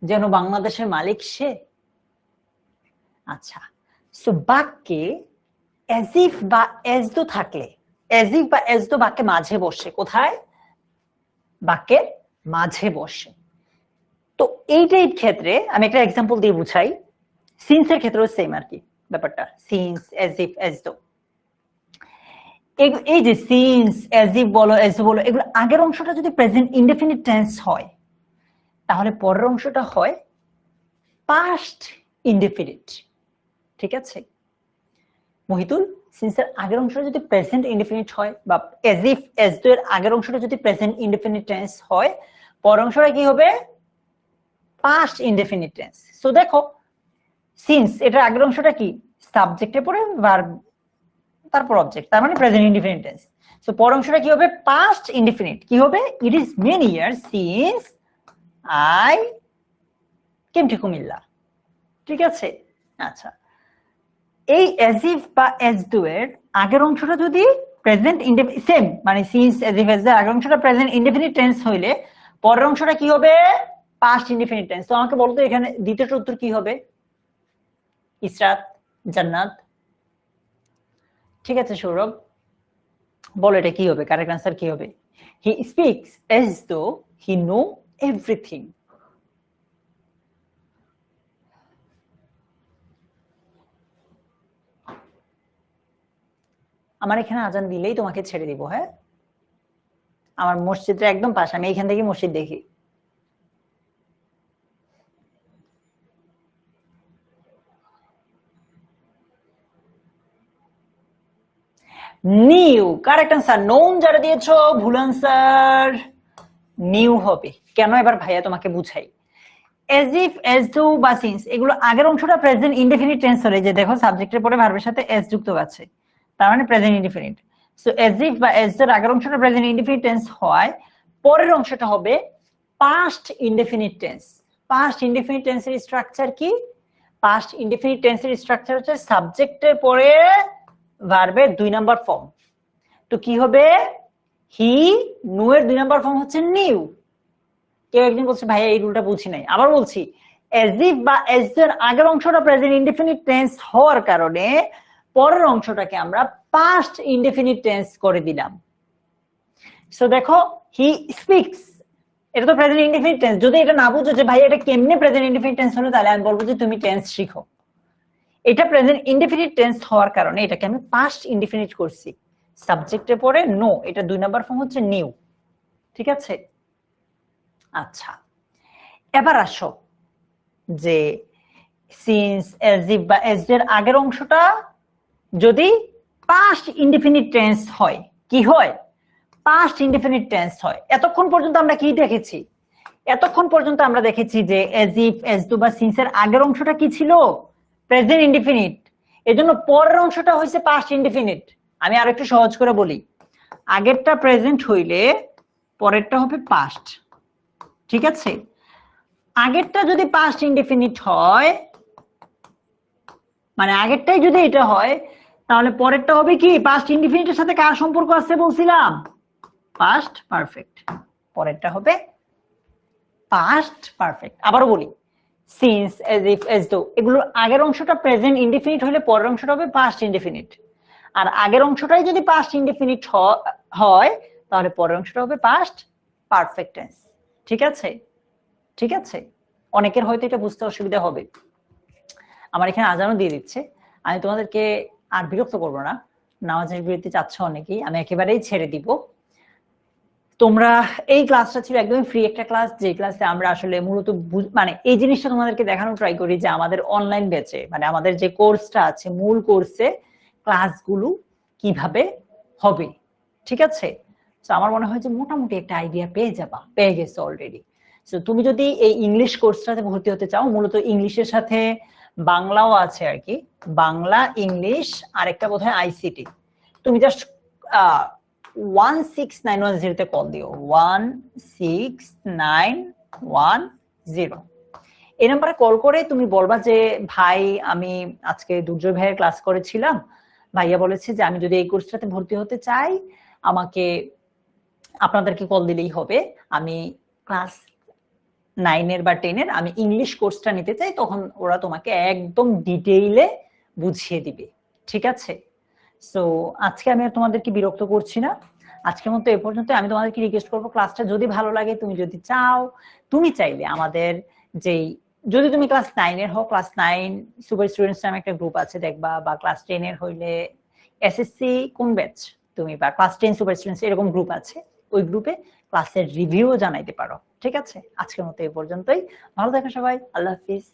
Speaker 1: যেন বাংলাদেশের মালিক সে। আচ্ছা, সো বাক্যে as if বা as though থাকলে, as if বা as though বাক্যে মাঝে বসে। কোথায়? বাক্যের মাঝে বসে। তো এইটাই ক্ষেত্রে আমি একটা এক্সাম্পল দিয়ে বুঝাই। সিন্স এর ক্ষেত্রেও সেম আর কি ব্যাপারটা, since, as if, as though। এই যে সিন্স, as if বলো, as though বলো, এগুলো আগের অংশটা যদি প্রেজেন্ট ইনডেফিনিট টেন্স হয় তাহলে পরের অংশটা হয় পাস্ট ইনডেফিনিট। ঠিক আছে মহিতুল, সিন্স এর আগের অংশটা যদি প্রেজেন্ট ইনডেফিনিট হয় বা as if, as though এর আগের অংশটা যদি প্রেজেন্ট ইনডেফিনিট টেন্স হয় পরের অংশটা কি হবে? Past indefinite tense. সো দেখো সিন্স এটার আগের অংশটা কি? সাবজেক্টের পরে ভার্ব তারপর অবজেক্ট, তার মানে প্রেজেন্ট ইনডেফিনিট টেন্স। সো পরের অংশটা কি হবে? Past indefinite. কি হবে? It is many years since I came to Comilla. ঠিক আছে আচ্ছা, এই as if বা as though এর আগের অংশটা যদি প্রেজেন্ট ইনডেফিনিট সেম, মানে since, as if, as though আগের অংশটা প্রেজেন্ট ইনডেফিনিট টেন্স হইলে পরের অংশটা কি হবে? Past indefinite tense. তো আমাকে বলতো এখানে দ্বিতীয়টার উত্তর কি হবে? ইসরাত, জান্নাত। ঠিক আছে সৌরভ, বলো এটা কি হবে? কারেক্ট আনসার কি হবে? He speaks as though he know everything। আমার এখানে আজান দিলেই তোমাকে ছেড়ে দিব। হ্যাঁ, আমার মসজিদটা একদম পাশে, আমি এখান থেকে মসজিদ দেখি। New, correct answer. নোন যারা দিয়েছো ভুল আনসার, নিউ হবে। কেন এবার ভাইয়া তোমাকে বুঝাই। as if, as though বা since এগুলো আগের অংশটা প্রেজেন্ট ইনডেফিনিট টেন্স হলে, যে দেখো সাবজেক্টের পরে ভার্বের সাথে as যুক্ত আছে, তার মানে present indefinite. So as if বা as though আগের অংশটা প্রেজেন্ট ইনডেফিনিট টেন্স হয়, পরের অংশটা হবে past indefinite tense. Past indefinite টেন্সের স্ট্রাকচার কি? পাস্ট ইনডেফিনিট টেন্সের স্ট্রাকচার হচ্ছে সাবজেক্টের পরে ভার্বের 2 নাম্বার ফর্ম। তো কি হবে? হি, নো এর 2 নাম্বার ফর্ম হচ্ছে নিউ। কেউ একদিন বলছে ভাইয়া এই রুলটা বুঝি নাই, আবার বলছি as if বা as though এর আগের অংশটা প্রেজেন্ট ইনডেফিনিট টেন্স হওয়ার কারণে পরের অংশটাকে আমরা পাস্ট ইনডেফিনিট টেন্স করে দিলাম। সো দেখো হি স্পিক্স, এটা তো প্রেজেন্ট ইনডেফিনিট টেন্স। যদি এটা না বুঝো যে ভাই এটা কেমনে প্রেজেন্ট ইনডেফিনিট টেন্স হলো, তাহলে আমি বলবো যে তুমি টেন্স শিখো। এটা প্রেজেন্ট ইনডেফিনিট টেন্স হওয়ার কারণে এটাকে আমি পাস্ট ইনডেফিনিট করছি। সাবজেক্টের পরে নো, এটা 2 নাম্বার ফর্ম হচ্ছে নিউ। ঠিক আছে আচ্ছা, এবার আসো যে সিন্স, as if বা as though এর আগের অংশটা যদি পাস্ট ইনডেফিনিট টেন্স হয়, কি হয়? পাস্ট ইনডেফিনিট টেন্স হয়। এতক্ষণ পর্যন্ত আমরা কি দেখেছি? এতক্ষণ পর্যন্ত আমরা দেখেছি যে as if, as though বা since এর আগের অংশটা কি ছিল? Present indefinite. এজন্য পরের অংশটা হইছে পাস্ট ইনডেফিনিট। আমি আরেকটু সহজ করে বলি, আগেরটা প্রেজেন্ট হইলে পরেরটা হবে পাস্ট। ঠিক আছে, আগেরটা যদি পাস্ট ইনডেফিনিট হয়, মানে আগেরটাই যদি এটা হয়, তাহলে পরেরটা হবে কি? পাস্ট ইনডেফিনিটের সাথে কার সম্পর্ক আছে বলছিলাম? Past perfect. পরেরটা হবে পাস্ট পারফেক্ট। আবারও বলি, since, as if, as though এগুলোর আগের অংশটা প্রেজেন্ট ইনডেফিনিট হলে পরের অংশটা হবে পাস্ট ইনডেফিনিট। আর আগের অংশটাই যদি পাস্ট ইনডেফিনিট হয় তাহলে পরের অংশটা হবে পাস্ট পারফেক্ট টেন্স। ঠিক আছে ঠিক আছে, অনেকের হয়তো এটা বুঝতে অসুবিধা হবে। আমার এখানে আজানও দিয়ে দিচ্ছে, আমি তোমাদেরকে আর বিরক্ত করবো না। নামাজের বিরতি চাচ্ছ অনেকেই, আমি একেবারেই ছেড়ে দিব। তোমরা এই ক্লাসটা ছিল একদমই ফ্রি একটা ক্লাস, যে ক্লাসে আমরা আসলে মূলত মানে এই জিনিসটা তোমাদেরকে দেখানো ট্রাই করি যে আমাদের অনলাইন ব্যাচে মানে আমাদের যে কোর্সটা আছে মূল কোর্সে ক্লাসগুলো কিভাবে হবে, ঠিক আছে? তো আমার মনে হয় যে মোটামুটি একটা আইডিয়া পেয়ে গেছো অলরেডি। তো তুমি যদি এই ইংলিশ কোর্সটাতে ভর্তি হতে চাও, মূলত ইংলিশের সাথে বাংলাও আছে আর কি, বাংলা ইংলিশ আর একটা বোধহয় আইসিটি। তুমি জাস্ট 16910 তে কল দিও, 16910। এই নাম্বারে কল করে তুমি বলবা যে ভাই আমি আজকে দুর্জয় ভাইয়ের ক্লাস করেছিলাম, ভাইয়া বলেছে যে আমি যদি এই কোর্সটাতে ভর্তি হতে চাই আমাকে আপনাদেরকে কল দিলেই হবে, আমি ক্লাস 9 বা 10 আমি ইংলিশ কোর্সটা নিতে চাই, তখন ওরা তোমাকে একদম ডিটেইলে বুঝিয়ে দিবে, ঠিক আছে? সো আজকে আমি আর তোমাদেরকে বিরক্ত করছি না, আজকের মতো এ পর্যন্ত। আমি তোমাদেরকে রিকোয়েস্ট করবো ক্লাসটা যদি ভালো লাগে, তুমি যদি চাও, তুমি চাইলে আমাদের যেই, যদি তুমি ক্লাস 9 হও, ক্লাস 9 সুপার স্টুডেন্টস নামে একটা গ্রুপ আছে দেখবা, বা ক্লাস 10 হইলে এসএসসি কোন ব্যাচ তুমি, বা ক্লাস 10 সুপার স্টুডেন্টস এরকম গ্রুপ আছে, ওই গ্রুপে ক্লাসের রিভিউ জানাইতে পারো, ঠিক আছে? আজকের মতো এ পর্যন্তই, ভালো থাকো সবাই, আল্লাহ হাফিজ।